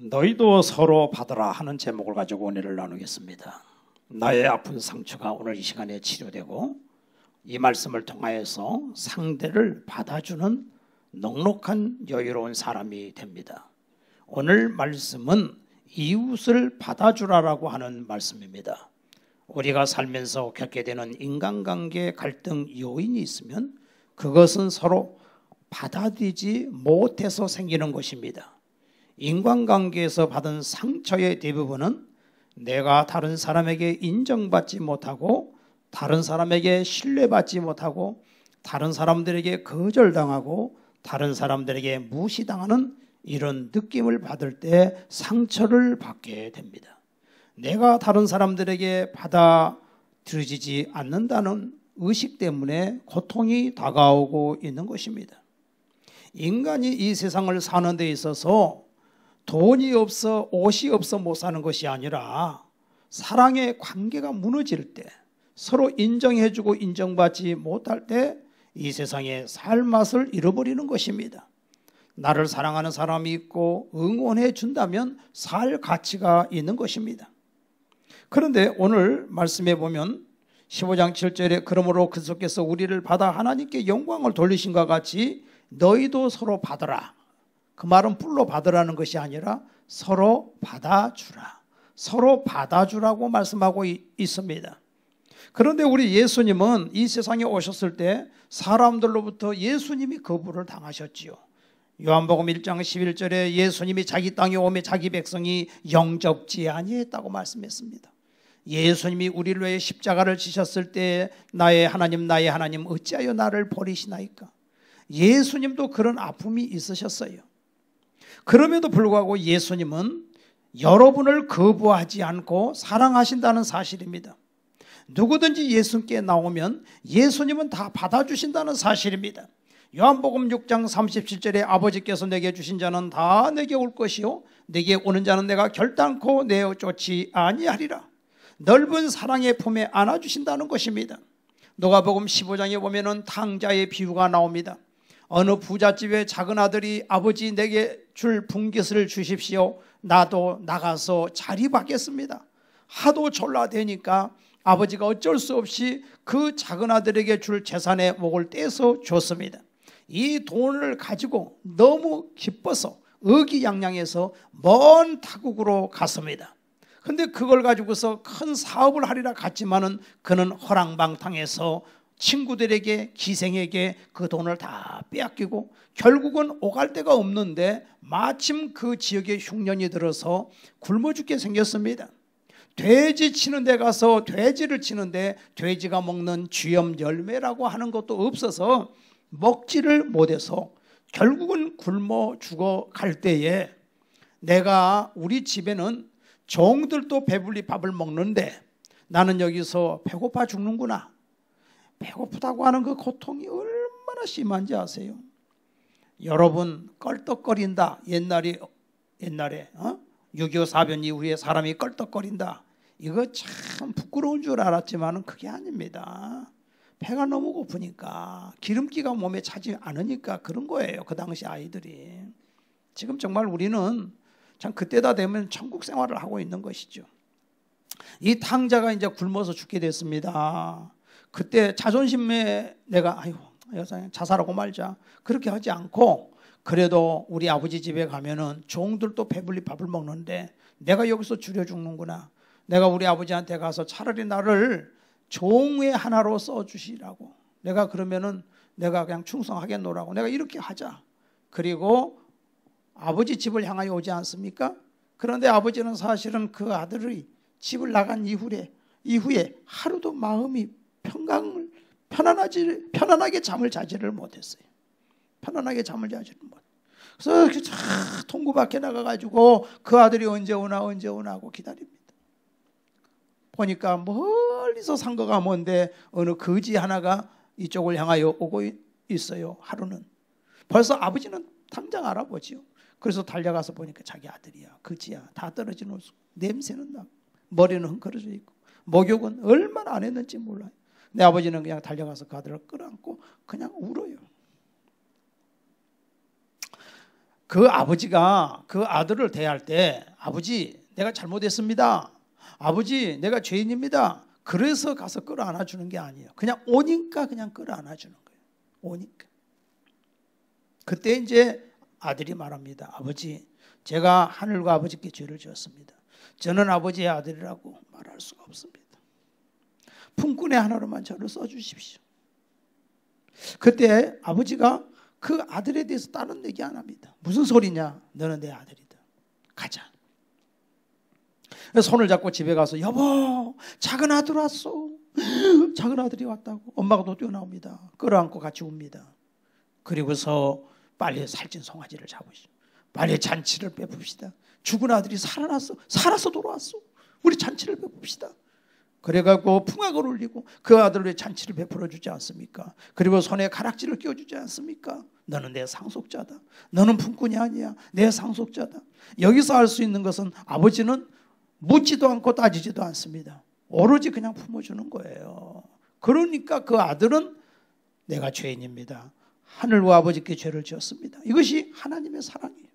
너희도 서로 받으라 하는 제목을 가지고 은혜를 나누겠습니다. 나의 아픈 상처가 오늘 이 시간에 치료되고 이 말씀을 통하여서 상대를 받아주는 넉넉한 여유로운 사람이 됩니다. 오늘 말씀은 이웃을 받아주라라고 하는 말씀입니다. 우리가 살면서 겪게 되는 인간관계 갈등 요인이 있으면 그것은 서로 받아들이지 못해서 생기는 것입니다. 인간관계에서 받은 상처의 대부분은 내가 다른 사람에게 인정받지 못하고 다른 사람에게 신뢰받지 못하고 다른 사람들에게 거절당하고 다른 사람들에게 무시당하는 이런 느낌을 받을 때 상처를 받게 됩니다. 내가 다른 사람들에게 받아들여지지 않는다는 의식 때문에 고통이 다가오고 있는 것입니다. 인간이 이 세상을 사는 데 있어서 돈이 없어 옷이 없어 못 사는 것이 아니라 사랑의 관계가 무너질 때 서로 인정해주고 인정받지 못할 때 이 세상에 살 맛을 잃어버리는 것입니다. 나를 사랑하는 사람이 있고 응원해 준다면 살 가치가 있는 것입니다. 그런데 오늘 말씀에 보면 15장 7절에 그러므로 그리스도께서 우리를 받아 하나님께 영광을 돌리신과 같이 너희도 서로 받으라. 그 말은 뿔로 받으라는 것이 아니라 서로 받아주라. 서로 받아주라고 말씀하고 있습니다. 그런데 우리 예수님은 이 세상에 오셨을 때 사람들로부터 예수님이 거부를 당하셨지요. 요한복음 1장 11절에 예수님이 자기 땅에 오매 자기 백성이 영접지 아니했다고 말씀했습니다. 예수님이 우리를 위해 십자가를 지셨을 때 나의 하나님 어찌하여 나를 버리시나이까. 예수님도 그런 아픔이 있으셨어요. 그럼에도 불구하고 예수님은 여러분을 거부하지 않고 사랑하신다는 사실입니다. 누구든지 예수님께 나오면 예수님은 다 받아주신다는 사실입니다. 요한복음 6장 37절에 아버지께서 내게 주신 자는 다 내게 올 것이요 내게 오는 자는 내가 결단코 내어 쫓지 아니하리라. 넓은 사랑의 품에 안아주신다는 것입니다. 누가복음 15장에 보면은 탕자의 비유가 나옵니다. 어느 부잣집의 작은 아들이 아버지 내게 줄 분깃을 주십시오. 나도 나가서 자리 받겠습니다. 하도 졸라대니까 아버지가 어쩔 수 없이 그 작은 아들에게 줄 재산의 목을 떼서 줬습니다. 이 돈을 가지고 너무 기뻐서 의기양양해서 먼 타국으로 갔습니다. 근데 그걸 가지고서 큰 사업을 하리라 갔지만은 그는 허랑방탕해서 친구들에게 기생에게 그 돈을 다 빼앗기고 결국은 오갈 데가 없는데 마침 그 지역에 흉년이 들어서 굶어 죽게 생겼습니다. 돼지 치는 데 가서 돼지를 치는데 돼지가 먹는 쥐염 열매라고 하는 것도 없어서 먹지를 못해서 결국은 굶어 죽어갈 때에 내가 우리 집에는 종들도 배불리 밥을 먹는데 나는 여기서 배고파 죽는구나. 배고프다고 하는 그 고통이 얼마나 심한지 아세요? 여러분 껄떡거린다. 옛날에 6.25 사변 이후에 사람이 껄떡거린다. 이거 참 부끄러운 줄 알았지만 그게 아닙니다. 배가 너무 고프니까 기름기가 몸에 차지 않으니까 그런 거예요. 그 당시 아이들이. 지금 정말 우리는 참 그때다 되면 천국 생활을 하고 있는 것이죠. 이 탕자가 이제 굶어서 죽게 됐습니다. 그때 자존심에 내가 자살하고 말자 그렇게 하지 않고 그래도 우리 아버지 집에 가면은 종들도 배불리 밥을 먹는데 내가 여기서 줄여 죽는구나. 내가 우리 아버지한테 가서 차라리 나를 종의 하나로 써주시라고. 내가 그러면은 내가 그냥 충성하겠노라고. 내가 이렇게 하자. 그리고 아버지 집을 향하여 오지 않습니까? 그런데 아버지는 사실은 그 아들이 집을 나간 이후에 하루도 마음이 편안하게 잠을 자지를 못했어요. 편안하게 잠을 자지를 못. 그래서 통구 밖에 나가가지고 그 아들이 언제 오나 하고 기다립니다. 보니까 멀리서 상거가 먼데 어느 거지 하나가 이쪽을 향하여 오고 있어요. 하루는. 벌써 아버지는 당장 알아보지요. 그래서 달려가서 보니까 자기 아들이야. 거지야. 다 떨어진 옷. 냄새는 나고 머리는 헝클어져 있고 목욕은 얼마나 안 했는지 몰라요. 내 아버지는 그냥 달려가서 그 아들을 끌어안고 그냥 울어요. 그 아버지가 그 아들을 대할 때 아버지 내가 잘못했습니다. 아버지 내가 죄인입니다. 그래서 가서 끌어안아 주는 게 아니에요. 그냥 오니까 그냥 끌어안아 주는 거예요. 오니까. 그때 이제 아들이 말합니다. 아버지 제가 하늘과 아버지께 죄를 지었습니다. 저는 아버지의 아들이라고 말할 수가 없습니다. 품꾼의 하나로만 저를 써주십시오. 그때 아버지가 그 아들에 대해서 다른 얘기 안 합니다. 무슨 소리냐? 너는 내 아들이다. 가자. 손을 잡고 집에 가서 여보 작은 아들 왔어. 작은 아들이 왔다고. 엄마가 또 뛰어나옵니다. 끌어안고 같이 웁니다. 그리고서 빨리 살찐 송아지를 잡으시오. 빨리 잔치를 베풉시다. 죽은 아들이 살아났어. 살아서 돌아왔어. 우리 잔치를 베풉시다. 그래가지고 풍악을 울리고 그 아들의 잔치를 베풀어 주지 않습니까? 그리고 손에 가락지를 끼워주지 않습니까? 너는 내 상속자다. 너는 품꾼이 아니야. 내 상속자다. 여기서 알 수 있는 것은 아버지는 묻지도 않고 따지지도 않습니다. 오로지 그냥 품어주는 거예요. 그러니까 그 아들은 내가 죄인입니다. 하늘과 아버지께 죄를 지었습니다. 이것이 하나님의 사랑이에요.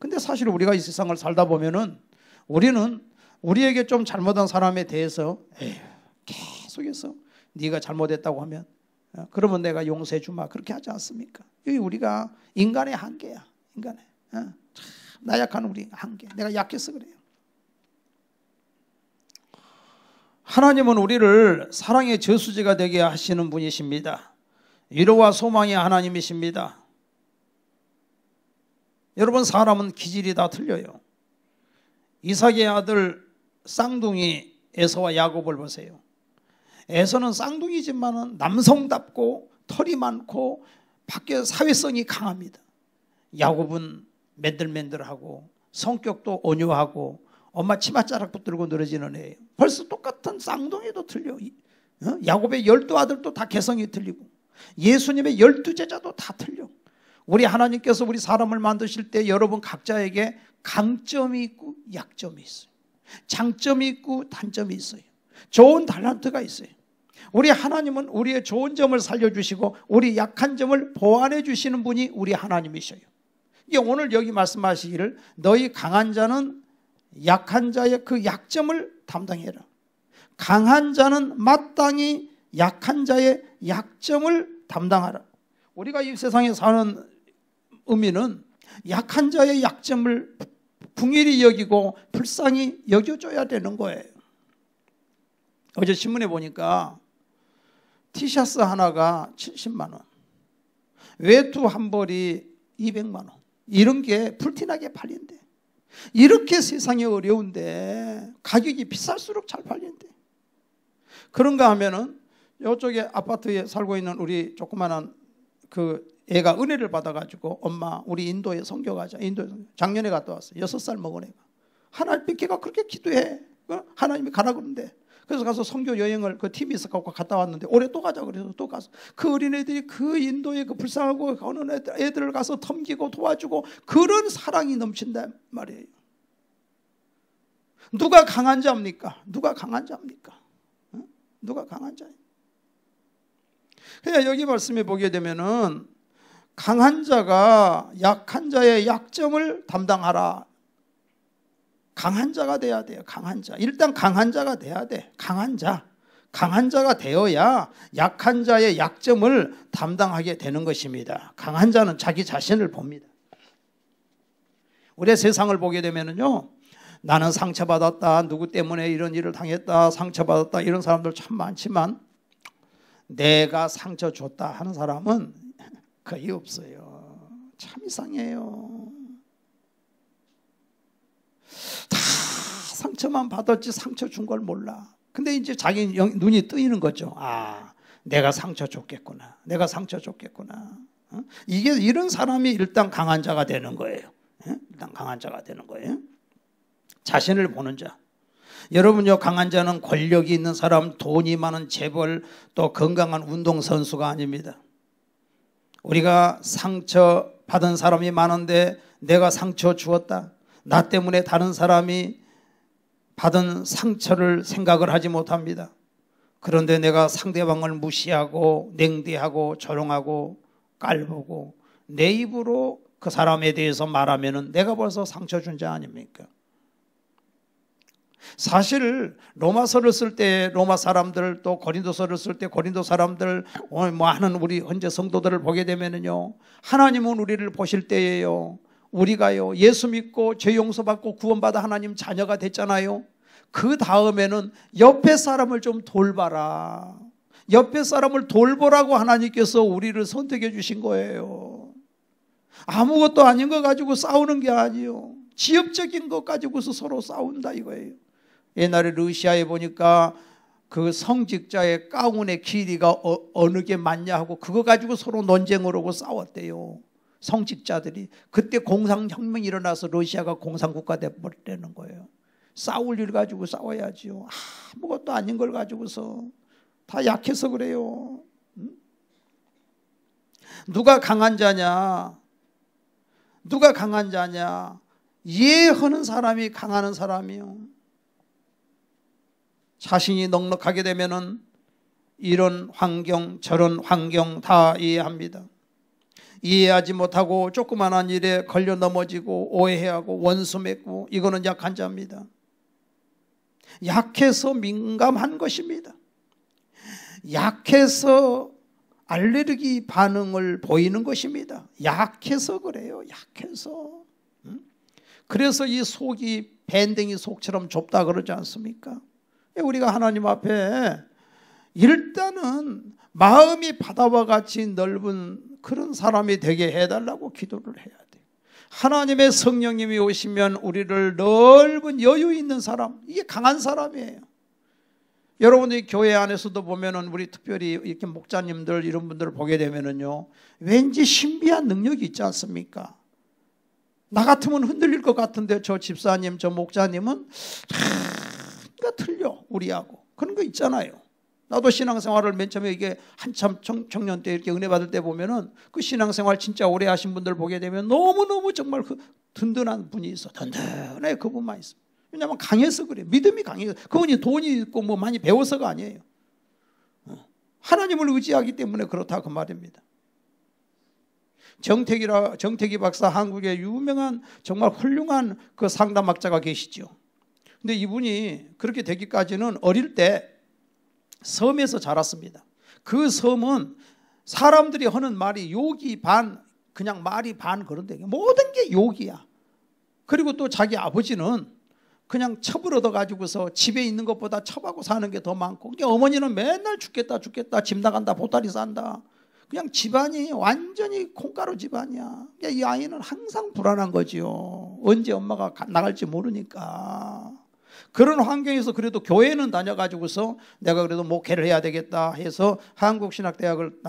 근데 사실 우리가 이 세상을 살다 보면은 우리는 우리에게 좀 잘못한 사람에 대해서 계속해서 네가 잘못했다고 하면 그러면 내가 용서해 주마 그렇게 하지 않습니까? 이게 우리가 인간의 한계야. 인간의 나약한 우리 한계. 내가 약해서 그래요. 하나님은 우리를 사랑의 저수지가 되게 하시는 분이십니다. 위로와 소망의 하나님이십니다. 여러분 사람은 기질이 다 틀려요. 이삭의 아들 쌍둥이 에서와 야곱을 보세요. 에서는 쌍둥이지만은 남성답고 털이 많고 밖에 사회성이 강합니다. 야곱은 맨들맨들하고 성격도 온유하고 엄마 치맛자락 붙들고 늘어지는 애예요. 벌써 똑같은 쌍둥이도 틀려. 야곱의 12아들도 다 개성이 틀리고 예수님의 12제자도 다 틀려. 우리 하나님께서 우리 사람을 만드실 때 여러분 각자에게 강점이 있고 약점이 있어요. 장점이 있고 단점이 있어요. 좋은 탤런트가 있어요. 우리 하나님은 우리의 좋은 점을 살려주시고 우리 약한 점을 보완해 주시는 분이 우리 하나님이셔요. 이게 오늘 여기 말씀하시기를 너희 강한 자는 약한 자의 그 약점을 담당해라. 강한 자는 마땅히 약한 자의 약점을 담당하라. 우리가 이 세상에 사는 의미는 약한 자의 약점을 긍휼히 여기고 불쌍히 여겨줘야 되는 거예요. 어제 신문에 보니까 티셔츠 하나가 70만 원, 외투 한 벌이 200만 원, 이런 게 불티나게 팔린대. 이렇게 세상이 어려운데 가격이 비쌀수록 잘 팔린대. 그런가 하면은 이쪽에 아파트에 살고 있는 우리 조그마한 그 애가 은혜를 받아가지고 엄마 우리 인도에 선교 가자. 인도에 작년에 갔다 왔어요. 6살 먹은 애가. 하나님 걔가 그렇게 기도해. 하나님이 가라 그러는데. 그래서 가서 선교 여행을 그 팀이 있어 갖고 갔다 왔는데 올해 또 가자 그래서 또 가서 그 어린애들이 그 인도에 그 불쌍하고 어느 애들을 가서 섬기고 도와주고 그런 사랑이 넘친단 말이에요. 누가 강한 자입니까? 누가 강한 자입니까? 누가 강한 자예요? 그냥 여기 말씀에 보게 되면은 강한 자가 약한 자의 약점을 담당하라. 강한 자가 돼야 돼요. 강한 자. 일단 강한 자가 돼야 돼. 강한 자. 강한 자가 되어야 약한 자의 약점을 담당하게 되는 것입니다. 강한 자는 자기 자신을 봅니다. 우리의 세상을 보게 되면은요, 나는 상처받았다. 누구 때문에 이런 일을 당했다. 상처받았다. 이런 사람들 참 많지만 내가 상처 줬다 하는 사람은 거의 없어요. 참 이상해요. 다 상처만 받았지 상처 준 걸 몰라. 근데 이제 자기 눈이 뜨이는 거죠. 아, 내가 상처 줬겠구나. 내가 상처 줬겠구나. 이게 이런 사람이 일단 강한 자가 되는 거예요. 일단 강한 자가 되는 거예요. 자신을 보는 자. 여러분요, 강한 자는 권력이 있는 사람, 돈이 많은 재벌, 또 건강한 운동선수가 아닙니다. 우리가 상처 받은 사람이 많은데 내가 상처 주었다. 나 때문에 다른 사람이 받은 상처를 생각을 하지 못합니다. 그런데 내가 상대방을 무시하고 냉대하고 조롱하고 깔보고 내 입으로 그 사람에 대해서 말하면은 내가 벌써 상처 준 자 아닙니까? 사실 로마서를 쓸 때 로마 사람들, 또 고린도서를 쓸 때 고린도 사람들, 오늘 많은 우리 현재 성도들을 보게 되면은요, 하나님은 우리를 보실 때에요, 우리가요 예수 믿고 죄 용서받고 구원받아 하나님 자녀가 됐잖아요. 그 다음에는 옆에 사람을 좀 돌봐라, 옆에 사람을 돌보라고 하나님께서 우리를 선택해 주신 거예요. 아무것도 아닌 거 가지고 싸우는 게 아니에요. 지엽적인 것 가지고서 서로 싸운다 이거예요. 옛날에 러시아에 보니까 그 성직자의 가운의 길이가 어느 게 맞냐 하고 그거 가지고 서로 논쟁을 하고 싸웠대요. 성직자들이. 그때 공산혁명이 일어나서 러시아가 공산국가 돼버리는 거예요. 싸울 일 가지고 싸워야지요. 아무것도 아닌 걸 가지고서. 다 약해서 그래요. 누가 강한 자냐? 누가 강한 자냐? 이해하는 사람이 강하는 사람이요. 자신이 넉넉하게 되면은 이런 환경 저런 환경 다 이해합니다. 이해하지 못하고 조그만한 일에 걸려 넘어지고 오해하고 원수 맺고, 이거는 약한 자입니다. 약해서 민감한 것입니다. 약해서 알레르기 반응을 보이는 것입니다. 약해서 그래요. 약해서. 그래서 이 속이 밴댕이 속처럼 좁다 그러지 않습니까? 우리가 하나님 앞에 일단은 마음이 바다와 같이 넓은 그런 사람이 되게 해달라고 기도를 해야 돼요. 하나님의 성령님이 오시면 우리를 넓은 여유 있는 사람, 이게 강한 사람이에요. 여러분이 교회 안에서도 보면은 우리 특별히 이렇게 목자님들 이런 분들을 보게 되면은요, 왠지 신비한 능력이 있지 않습니까? 나 같으면 흔들릴 것 같은데 저 집사님, 저 목자님은 뭔가 틀려 우리하고. 그런 거 있잖아요. 나도 신앙생활을 맨 처음에 이게 한참 청년 때 이렇게 은혜 받을 때 보면은 그 신앙생활 진짜 오래 하신 분들 보게 되면 너무너무 정말 그 든든한 분이 있어. 든든해 그분만 있어. 왜냐하면 강해서 그래. 믿음이 강해서. 그분이 돈이 있고 뭐 많이 배워서가 아니에요. 하나님을 의지하기 때문에 그렇다 그 말입니다. 정택이 박사, 한국의 유명한 정말 훌륭한 그 상담학자가 계시죠. 근데 이분이 그렇게 되기까지는 어릴 때 섬에서 자랐습니다. 그 섬은 사람들이 하는 말이 욕이 반, 그냥 말이 반 그런데 모든 게 욕이야. 그리고 또 자기 아버지는 그냥 첩을 얻어가지고서 집에 있는 것보다 첩하고 사는 게 더 많고, 어머니는 맨날 죽겠다 집 나간다 보따리 싼다. 그냥 집안이 완전히 콩가루 집안이야. 이 아이는 항상 불안한 거지요. 언제 엄마가 나갈지 모르니까. 그런 환경에서 그래도 교회는 다녀가지고서 내가 그래도 목회를 해야 되겠다 해서 한국신학대학을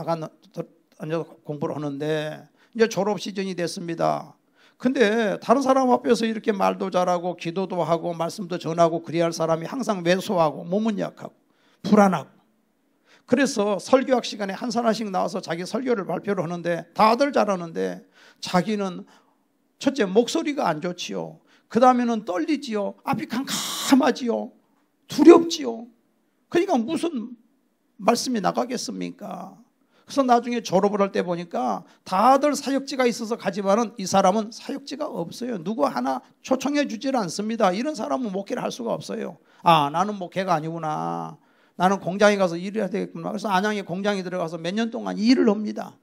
다녀 공부를 하는데, 이제 졸업 시즌이 됐습니다. 근데 다른 사람 앞에서 이렇게 말도 잘하고 기도도 하고 말씀도 전하고 그래야 할 사람이 항상 왜소하고 몸은 약하고 불안하고, 그래서 설교학 시간에 한 사람씩 나와서 자기 설교를 발표를 하는데 다들 잘하는데 자기는 첫째 목소리가 안 좋지요. 그 다음에는 떨리지요. 앞이 캄캄하지요. 두렵지요. 그러니까 무슨 말씀이 나가겠습니까? 그래서 나중에 졸업을 할 때 보니까 다들 사역지가 있어서 가지만은 이 사람은 사역지가 없어요. 누구 하나 초청해 주질 않습니다. 이런 사람은 목회를 할 수가 없어요. 아, 나는 목회가 아니구나. 나는 공장에 가서 일을 해야 되겠구나. 그래서 안양에 공장에 들어가서 몇 년 동안 일을 합니다.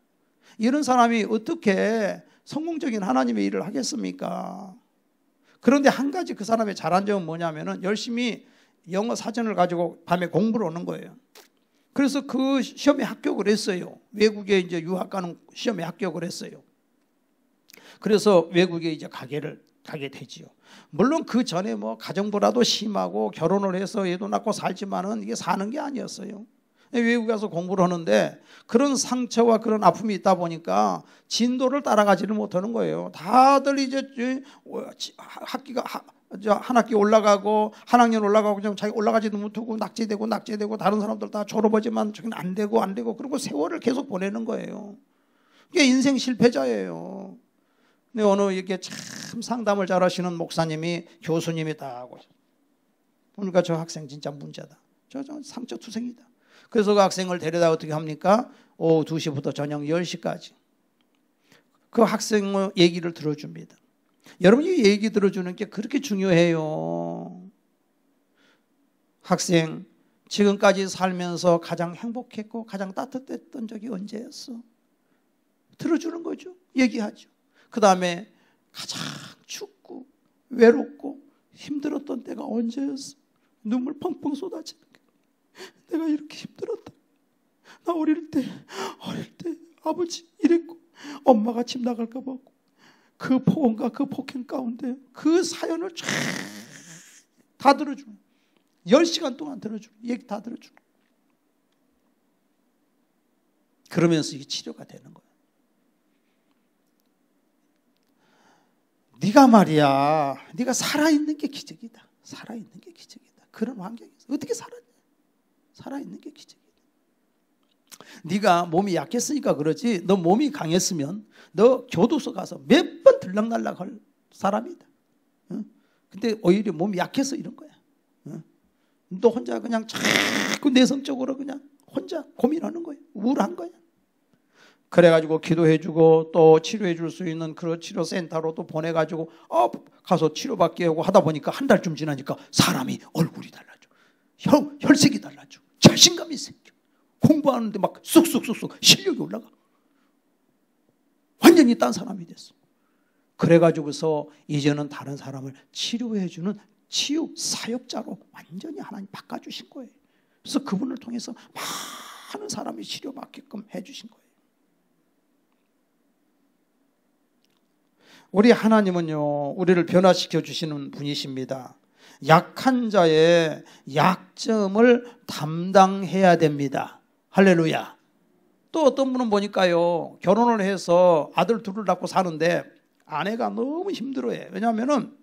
이런 사람이 어떻게 성공적인 하나님의 일을 하겠습니까? 그런데 한 가지 그 사람의 잘한 점은 뭐냐면은 열심히 영어 사전을 가지고 밤에 공부를 하는 거예요. 그래서 그 시험에 합격을 했어요. 외국에 이제 유학 가는 시험에 합격을 했어요. 그래서 외국에 이제 가게 되지요. 물론 그 전에 뭐 가정부라도 심하고 결혼을 해서 애도 낳고 살지만은 이게 사는 게 아니었어요. 외국 가서 공부를 하는데 그런 상처와 그런 아픔이 있다 보니까 진도를 따라가지를 못하는 거예요. 다들 이제 학기가 한 학기 올라가고 한 학년 올라가고 좀 자기 올라가지도 못하고 낙제되고 다른 사람들 다 졸업하지만 저기는 안 되고 그리고 세월을 계속 보내는 거예요. 이게 인생 실패자예요. 근데 어느 이렇게 참 상담을 잘하시는 목사님이 교수님이 딱 오셔. 보니까 저 학생 진짜 문제다. 저 상처 투성이다. 그래서 그 학생을 데려다 어떻게 합니까? 오후 2시부터 저녁 10시까지. 그 학생의 얘기를 들어줍니다. 여러분이 얘기 들어주는 게 그렇게 중요해요. 학생, 지금까지 살면서 가장 행복했고 가장 따뜻했던 적이 언제였어? 들어주는 거죠. 얘기하죠. 그 다음에 가장 춥고 외롭고 힘들었던 때가 언제였어? 눈물 펑펑 쏟아지는 게 내가 이렇게 힘들었다. 나 어릴 때 아버지 이랬고 엄마가 집 나갈까 봐 그 폭언과 그 폭행 가운데 그 사연을 쫙 다 들어주는 10시간 동안 들어주는 얘기 다 들어주는 그러면서 이게 치료가 되는 거예요. 네가 말이야, 네가 살아있는 게 기적이다. 살아있는 게 기적이다. 그런 환경에서 어떻게 살았냐? 살아있는 게 기적이다. 네가 몸이 약했으니까 그러지, 너 몸이 강했으면 너 교도소 가서 몇 번 들락날락 할 사람이다. 근데 오히려 몸이 약해서 이런 거야. 너 혼자 그냥 자꾸 내성적으로 그냥 혼자 고민하는 거야. 우울한 거야. 그래가지고 기도해주고 또 치료해줄 수 있는 그런 치료센터로 또 보내가지고 가서 치료받게 하고 하다 보니까 한 달쯤 지나니까 사람이 얼굴이 달라져. 혈색이 달라져. 자신감이 생겨. 공부하는데 막 쑥쑥쑥쑥 실력이 올라가. 완전히 딴 사람이 됐어. 그래가지고서 이제는 다른 사람을 치료해주는 치유 사역자로 완전히 하나님 바꿔주신 거예요. 그래서 그분을 통해서 많은 사람이 치료받게끔 해주신 거예요. 우리 하나님은요, 우리를 변화시켜 주시는 분이십니다. 약한 자의 약점을 담당해야 됩니다. 할렐루야. 또 어떤 분은 보니까요, 결혼을 해서 아들 둘을 낳고 사는데 아내가 너무 힘들어해. 왜냐하면은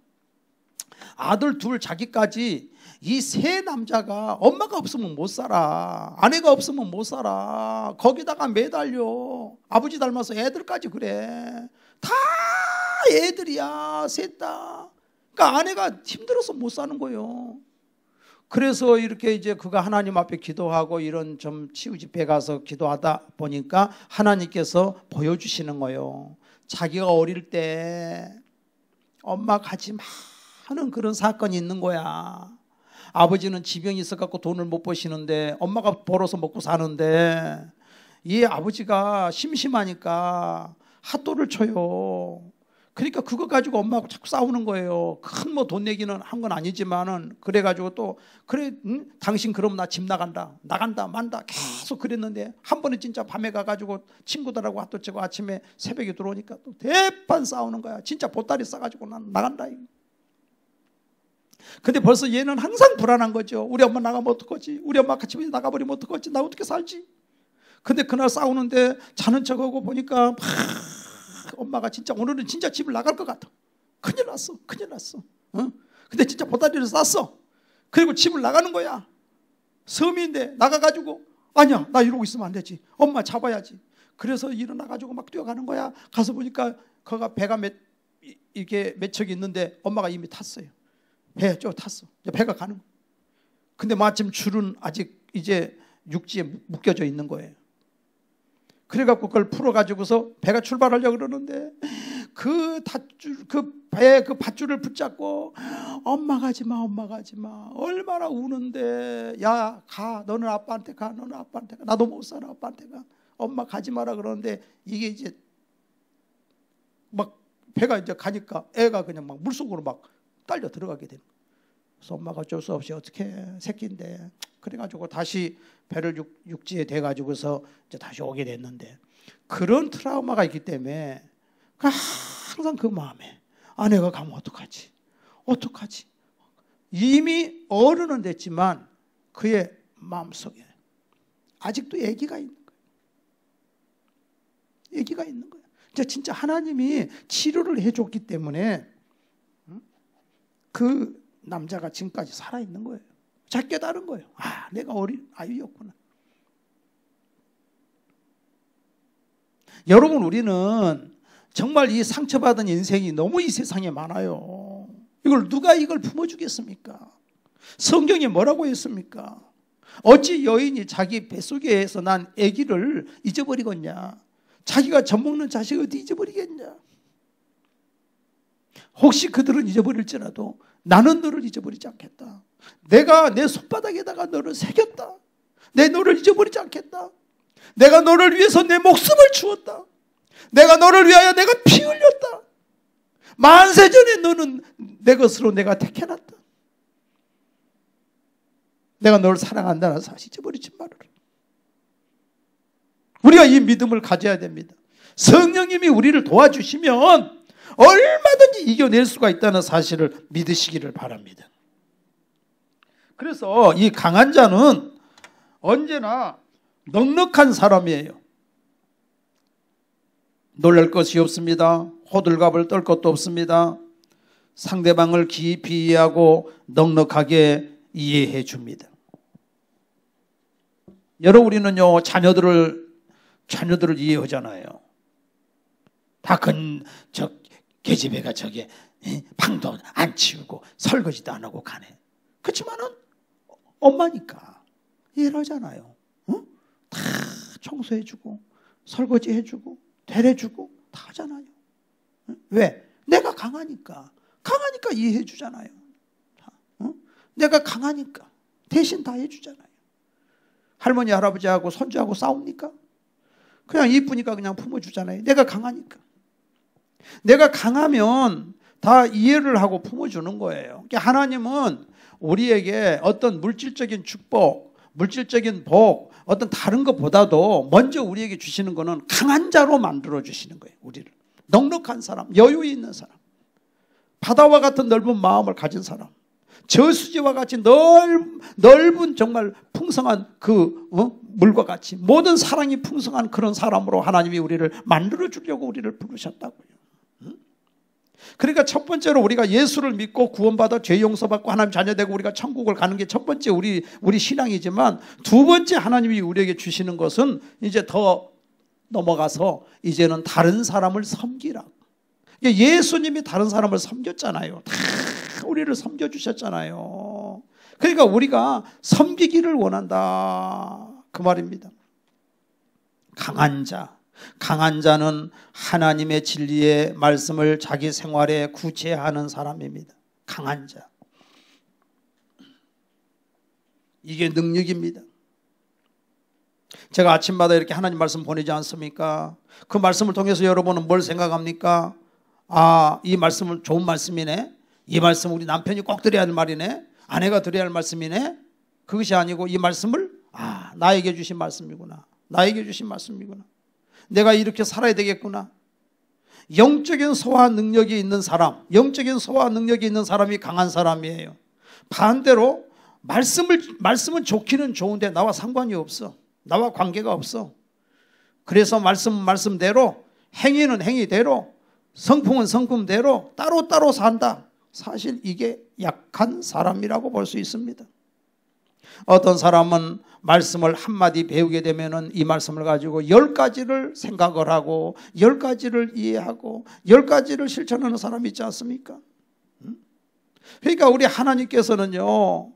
아들 둘 자기까지 이 세 남자가 엄마가 없으면 못 살아. 아내가 없으면 못 살아. 거기다가 매달려. 아버지 닮아서 애들까지 그래. 다 애들이야, 셋 다. 그러니까 아내가 힘들어서 못 사는 거예요. 그래서 이렇게 이제 그가 하나님 앞에 기도하고 이런 좀 치유 집회 가서 기도하다 보니까 하나님께서 보여주시는 거예요. 자기가 어릴 때 엄마 가지 마는 그런 사건이 있는 거야. 아버지는 지병이 있어갖고 돈을 못 버시는데 엄마가 벌어서 먹고 사는데 이 아버지가 심심하니까 핫도를 쳐요. 그러니까 그거 가지고 엄마하고 자꾸 싸우는 거예요. 큰 뭐 돈 내기는 한 건 아니지만은 그래가지고 또 그래 당신 그럼 나 집 나간다 만다 계속 그랬는데 한 번은 진짜 밤에 가가지고 친구들하고 핫도 치고 아침에 새벽에 들어오니까 또 대판 싸우는 거야. 진짜 보따리 싸가지고 난 나간다. 근데 벌써 얘는 항상 불안한 거죠. 우리 엄마 나가면 어떡하지? 우리 엄마 같이 나가버리면 어떡하지? 나 어떻게 살지? 근데 그날 싸우는데 자는 척하고 보니까 엄마가 진짜 오늘은 진짜 집을 나갈 것 같아. 큰일 났어. 근데 진짜 보따리를 쌌어. 그리고 집을 나가는 거야. 섬인데 나가가지고 아니야, 나 이러고 있으면 안 되지. 엄마 잡아야지. 그래서 일어나가지고 막 뛰어가는 거야. 가서 보니까 거가 배가 이렇게 몇 척이 있는데 엄마가 이미 탔어요. 배에 쭉 탔어. 배가 가는 거야. 근데 마침 줄은 아직 이제 육지에 묶여져 있는 거예요. 그래갖고 그걸 풀어가지고서 배가 출발하려고 그러는데 그 배에 그 밧줄을 붙잡고 엄마 가지 마. 얼마나 우는데 야, 가. 너는 아빠한테 가. 나도 못 살아. 아빠한테 가. 엄마 가지 마라 그러는데 이게 이제 막 배가 이제 가니까 애가 그냥 막 물속으로 막 딸려 들어가게 되는 거예요. 그래서 엄마가 어쩔 수 없이 어떻게 새끼인데 그래가지고 다시 배를 육지에 대가지고서 이제 다시 오게 됐는데 그런 트라우마가 있기 때문에 항상 그 마음에 아내가 가면 어떡하지? 이미 어른은 됐지만 그의 마음속에 아직도 애기가 있는 거예요. 진짜 하나님이 치료를 해줬기 때문에 그 남자가 지금까지 살아있는 거예요. 잘 깨달은 거예요. 내가 어린 아이였구나. 여러분, 우리는 정말 이 상처받은 인생이 너무 이 세상에 많아요. 누가 이걸 품어주겠습니까? 성경에 뭐라고 했습니까? 어찌 여인이 자기 뱃속에서 난 아기를 잊어버리겠냐? 자기가 젖먹는 자식 어디 잊어버리겠냐? 혹시 그들은 잊어버릴지라도 나는 너를 잊어버리지 않겠다. 내가 내 손바닥에다가 너를 새겼다. 내 너를 잊어버리지 않겠다. 내가 너를 위해서 내 목숨을 주었다. 내가 너를 위하여 내가 피 흘렸다. 만세전에 너는 내 것으로 내가 택해놨다. 내가 너를 사랑한다는 사실 잊어버리지 말아라. 우리가 이 믿음을 가져야 됩니다. 성령님이 우리를 도와주시면 얼마든지 이겨낼 수가 있다는 사실을 믿으시기를 바랍니다. 그래서 이 강한 자는 언제나 넉넉한 사람이에요. 놀랄 것이 없습니다. 호들갑을 떨 것도 없습니다. 상대방을 깊이 이해하고 넉넉하게 이해해 줍니다. 여러분, 우리는요 자녀들을 이해하잖아요. 다 계집애가 저게 방도 안 치우고 설거지도 안 하고 가네. 그렇지만은 엄마니까 이해를 하잖아요. 응? 다 청소해주고 설거지해주고 대래주고 다 하잖아요. 응? 왜? 내가 강하니까 이해해주잖아요. 응? 내가 강하니까 대신 다 해주잖아요. 할머니 할아버지하고 손주하고 싸웁니까? 그냥 이쁘니까 그냥 품어주잖아요. 내가 강하니까. 내가 강하면 다 이해를 하고 품어주는 거예요. 하나님은 우리에게 어떤 물질적인 축복, 물질적인 복, 어떤 다른 것보다도 먼저 우리에게 주시는 것은 강한 자로 만들어 주시는 거예요. 우리를 넉넉한 사람, 여유 있는 사람, 바다와 같은 넓은 마음을 가진 사람, 저수지와 같이 넓은 정말 풍성한 물과 같이 모든 사랑이 풍성한 그런 사람으로 하나님이 우리를 만들어 주려고 우리를 부르셨다고요. 그러니까 첫 번째로 우리가 예수를 믿고 구원받아 죄 용서받고 하나님 자녀되고 우리가 천국을 가는 게 첫 번째 우리 신앙이지만, 두 번째 하나님이 우리에게 주시는 것은 이제 더 넘어가서 이제는 다른 사람을 섬기라. 예수님이 다른 사람을 섬겼잖아요. 다 우리를 섬겨주셨잖아요. 그러니까 우리가 섬기기를 원한다 그 말입니다. 강한 자는 하나님의 진리의 말씀을 자기 생활에 구체화하는 사람입니다. 강한 자. 이게 능력입니다. 제가 아침마다 이렇게 하나님 말씀 보내지 않습니까? 그 말씀을 통해서 여러분은 뭘 생각합니까? 이 말씀은 좋은 말씀이네. 이 말씀 우리 남편이 꼭 들어야 할 말이네. 아내가 들어야 할 말씀이네. 그것이 아니고 이 말씀을 나에게 주신 말씀이구나. 나에게 주신 말씀이구나. 내가 이렇게 살아야 되겠구나. 영적인 소화 능력이 있는 사람, 영적인 소화 능력이 있는 사람이 강한 사람이에요. 반대로 말씀은 좋기는 좋은데 나와 상관이 없어. 나와 관계가 없어. 그래서 말씀대로, 행위는 행위대로, 성품은 성품대로 따로따로 산다. 사실 이게 약한 사람이라고 볼 수 있습니다. 어떤 사람은 말씀을 한마디 배우게 되면은 이 말씀을 가지고 10가지를 생각을 하고 10가지를 이해하고 10가지를 실천하는 사람이 있지 않습니까? 그러니까 우리 하나님께서는요,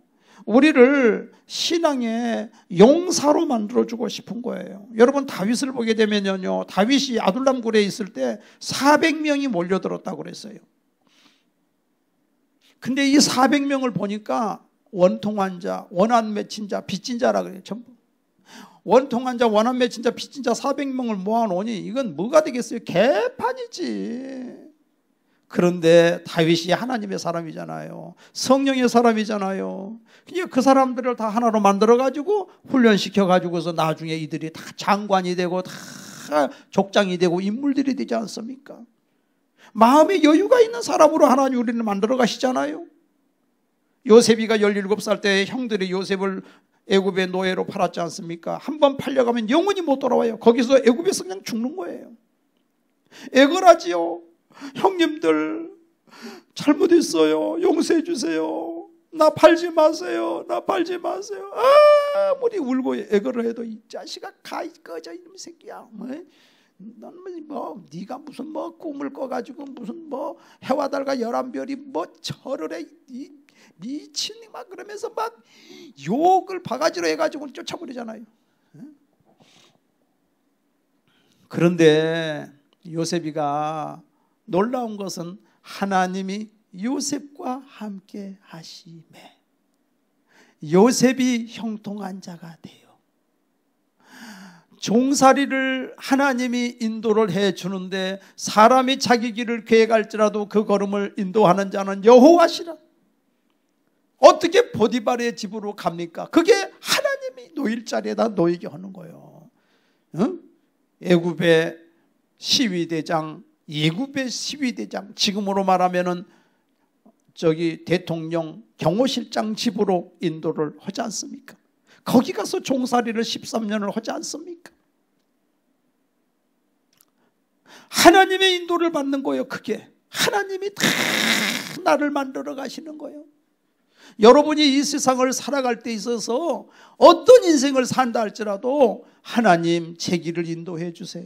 우리를 신앙의 용사로 만들어주고 싶은 거예요. 여러분, 다윗을 보게 되면요, 다윗이 아둘람 굴에 있을 때 400명이 몰려들었다고 그랬어요. 근데 이 400명을 보니까 원통한 자, 원한 맺힌 자, 빚진 자라 그래요. 전부 원통한 자, 원한 맺힌 자, 빚진 자 400명을 모아놓으니 이건 뭐가 되겠어요? 개판이지. 그런데 다윗이 하나님의 사람이잖아요. 성령의 사람이잖아요. 그러니까 그 사람들을 다 하나로 만들어가지고 훈련시켜가지고서 나중에 이들이 다 장관이 되고 다 족장이 되고 인물들이 되지 않습니까? 마음의 여유가 있는 사람으로 하나님 우리를 만들어 가시잖아요. 요셉이가 17살 때 형들이 요셉을 애굽의 노예로 팔았지 않습니까? 한번 팔려가면 영원히 못 돌아와요. 거기서 애굽에서 그냥 죽는 거예요. 애걸하지요. 형님들 잘못했어요. 용서해 주세요. 나 팔지 마세요. 나 팔지 마세요. 아무리 울고 애걸을 해도 이 자식아 가이 꺼져 이놈 새끼야. 너는 네가 무슨 꿈을 꿔가지고 무슨 해와 달과 11별이 절을 해 미친 막 그러면서 막 욕을 바가지로 해가지고 쫓아버리잖아요. 그런데 요셉이가 놀라운 것은 하나님이 요셉과 함께 하심에 요셉이 형통한 자가 돼요. 종살이를 하나님이 인도를 해주는데 사람이 자기 길을 계획할지라도 그 걸음을 인도하는 자는 여호와시라. 어떻게 보디발의 집으로 갑니까? 그게 하나님이 놓일 자리에다 놓이게 하는 거예요. 응? 애굽의 시위대장, 예굽의 시위대장, 지금으로 말하면은 대통령 경호실장 집으로 인도를 하지 않습니까? 거기 가서 종살이를 13년을 하지 않습니까? 하나님의 인도를 받는 거예요. 그게 하나님이 다 나를 만들어 가시는 거예요. 여러분이 이 세상을 살아갈 때 있어서 어떤 인생을 산다 할지라도 하나님 제 길을 인도해 주세요.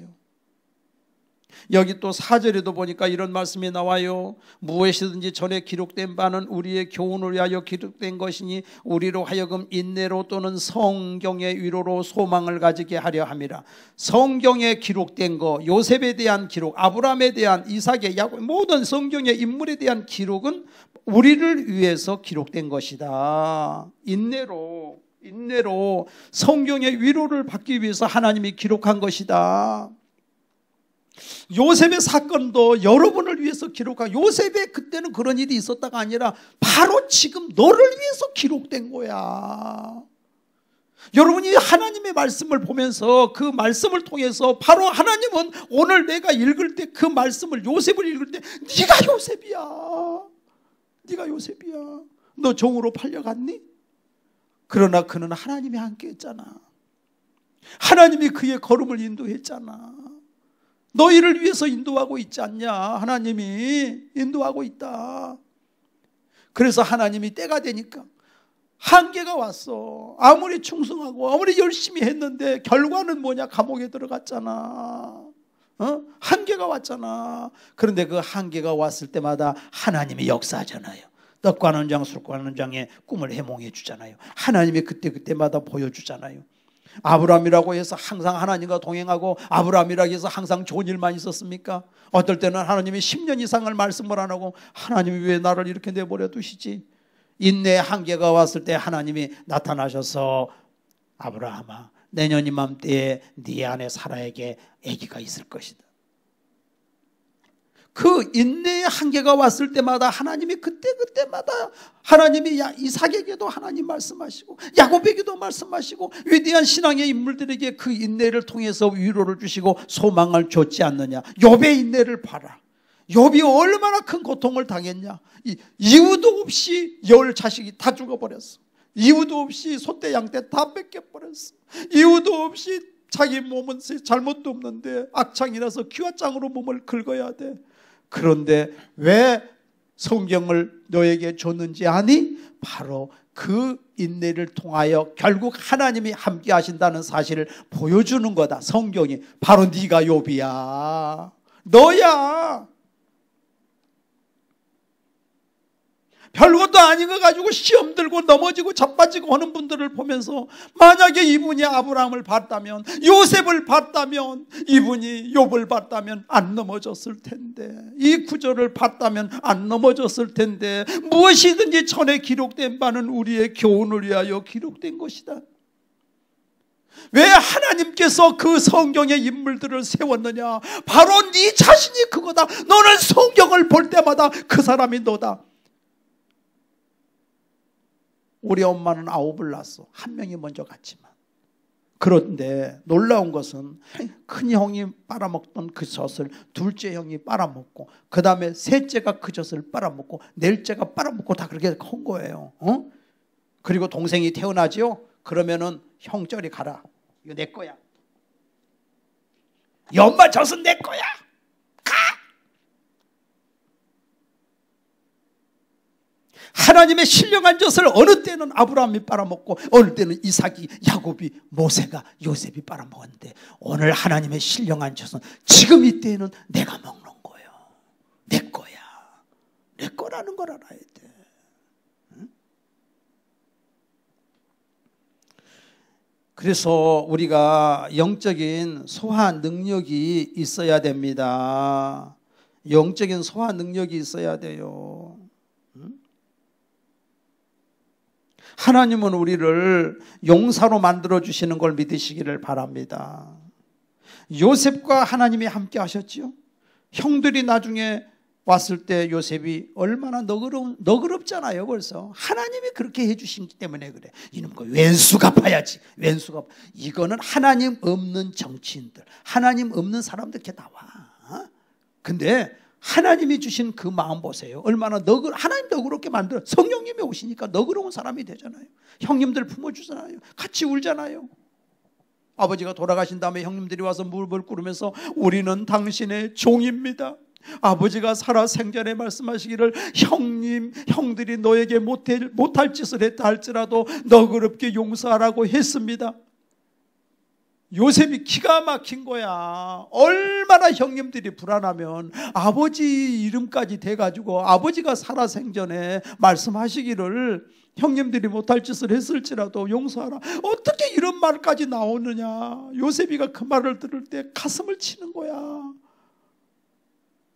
여기 또 4절에도 보니까 이런 말씀이 나와요. 무엇이든지 전에 기록된 바는 우리의 교훈을 위하여 기록된 것이니 우리로 하여금 인내로 또는 성경의 위로로 소망을 가지게 하려 함이라. 성경에 기록된 거, 요셉에 대한 기록, 아브라함에 대한, 이삭의, 야곱, 모든 성경의 인물에 대한 기록은 우리를 위해서 기록된 것이다. 인내로 성경의 위로를 받기 위해서 하나님이 기록한 것이다. 요셉의 사건도 여러분을 위해서 기록한, 요셉의 그때는 그런 일이 있었다가 아니라 바로 지금 너를 위해서 기록된 거야. 여러분이 하나님의 말씀을 보면서 그 말씀을 통해서 바로 하나님은 오늘 내가 읽을 때 그 말씀을, 요셉을 읽을 때 네가 요셉이야. 네가 요셉이야. 너 종으로 팔려갔니? 그러나 그는 하나님이 함께 했잖아. 하나님이 그의 걸음을 인도했잖아. 너희를 위해서 인도하고 있지 않냐? 하나님이 인도하고 있다. 그래서 하나님이 때가 되니까 한계가 왔어. 아무리 충성하고 아무리 열심히 했는데 결과는 뭐냐? 감옥에 들어갔잖아. 한계가 왔잖아. 그런데 그 한계가 왔을 때마다 하나님이 역사하잖아요. 떡과 하는 장, 술과 하는 장의 꿈을 해몽해 주잖아요. 하나님이 그때마다 보여주잖아요. 아브라함이라고 해서 항상 하나님과 동행하고 아브라함이라고 해서 항상 좋은 일만 있었습니까? 어떨 때는 하나님이 10년 이상을 말씀을 안 하고 하나님이 왜 나를 이렇게 내버려 두시지? 인내의 한계가 왔을 때 하나님이 나타나셔서 아브라함아, 내년 이맘때에 네 안에 사라에게 아기가 있을 것이다. 그 인내의 한계가 왔을 때마다 하나님이 그때마다 하나님이 이삭에게도 하나님 말씀하시고 야곱에게도 말씀하시고 위대한 신앙의 인물들에게 그 인내를 통해서 위로를 주시고 소망을 줬지 않느냐. 욥의 인내를 봐라. 욥이 얼마나 큰 고통을 당했냐. 이유도 없이 10 자식이 다 죽어버렸어. 이유도 없이 소떼 양떼 다 뺏겨버렸어. 이유도 없이 자기 몸은 잘못도 없는데 악창이라서 기와장으로 몸을 긁어야 돼. 그런데 왜 성경을 너에게 줬는지 아니? 바로 그 인내를 통하여 결국 하나님이 함께 하신다는 사실을 보여주는 거다. 성경이 바로 네가 욥이야. 너야. 별것도 아닌 거 가지고 시험 들고 넘어지고 자빠지고 하는 분들을 보면서 만약에 이분이 아브라함을 봤다면, 요셉을 봤다면, 이분이 욥을 봤다면 안 넘어졌을 텐데, 이 구절을 봤다면 안 넘어졌을 텐데, 무엇이든지 전에 기록된 바는 우리의 교훈을 위하여 기록된 것이다. 왜 하나님께서 그 성경의 인물들을 세웠느냐? 바로 네 자신이 그거다. 너는 성경을 볼 때마다 그 사람이 너다. 우리 엄마는 9을 낳았어. 한 명이 먼저 갔지만. 그런데 놀라운 것은 큰 형이 빨아먹던 그 젖을 둘째 형이 빨아먹고, 그 다음에 셋째가 그 젖을 빨아먹고, 넷째가 빨아먹고 다 그렇게 큰 거예요. 그리고 동생이 태어나죠? 그러면은 형절이 가라. 이거 내 거야. 이 엄마 젖은 내 거야. 가! 하나님의 신령한 젖을 어느 때는 아브라함이 빨아먹고 어느 때는 이삭이, 야곱이, 모세가, 요셉이 빨아먹었는데, 오늘 하나님의 신령한 젖은 지금 이때에는 내가 먹는 거예요. 내 거야. 내 거라는 걸 알아야 돼. 그래서 우리가 영적인 소화 능력이 있어야 됩니다. 영적인 소화 능력이 있어야 돼요. 하나님은 우리를 용사로 만들어 주시는 걸 믿으시기를 바랍니다. 요셉과 하나님이 함께 하셨지요. 형들이 나중에 왔을 때 요셉이 얼마나 너그럽잖아요. 벌써 하나님이 그렇게 해주시기 때문에 그래. 이놈 거 왼수 갚아야지. 왼수 갚아. 이거는 하나님 없는 정치인들, 하나님 없는 사람들 이렇게 나와. 근데 하나님이 주신 그 마음 보세요. 얼마나 하나님 너그럽게 만들어. 성령님이 오시니까 너그러운 사람이 되잖아요. 형님들 품어주잖아요. 같이 울잖아요. 아버지가 돌아가신 다음에 형님들이 와서 물불 꿇으면서 우리는 당신의 종입니다. 아버지가 살아생전에 말씀하시기를 형들이 너에게 못할 짓을 했다 할지라도 너그럽게 용서하라고 했습니다. 요셉이 기가 막힌 거야. 얼마나 형님들이 불안하면 아버지 이름까지 돼가지고 아버지가 살아생전에 말씀하시기를 형님들이 못할 짓을 했을지라도 용서하라. 어떻게 이런 말까지 나오느냐. 요셉이가 그 말을 들을 때 가슴을 치는 거야.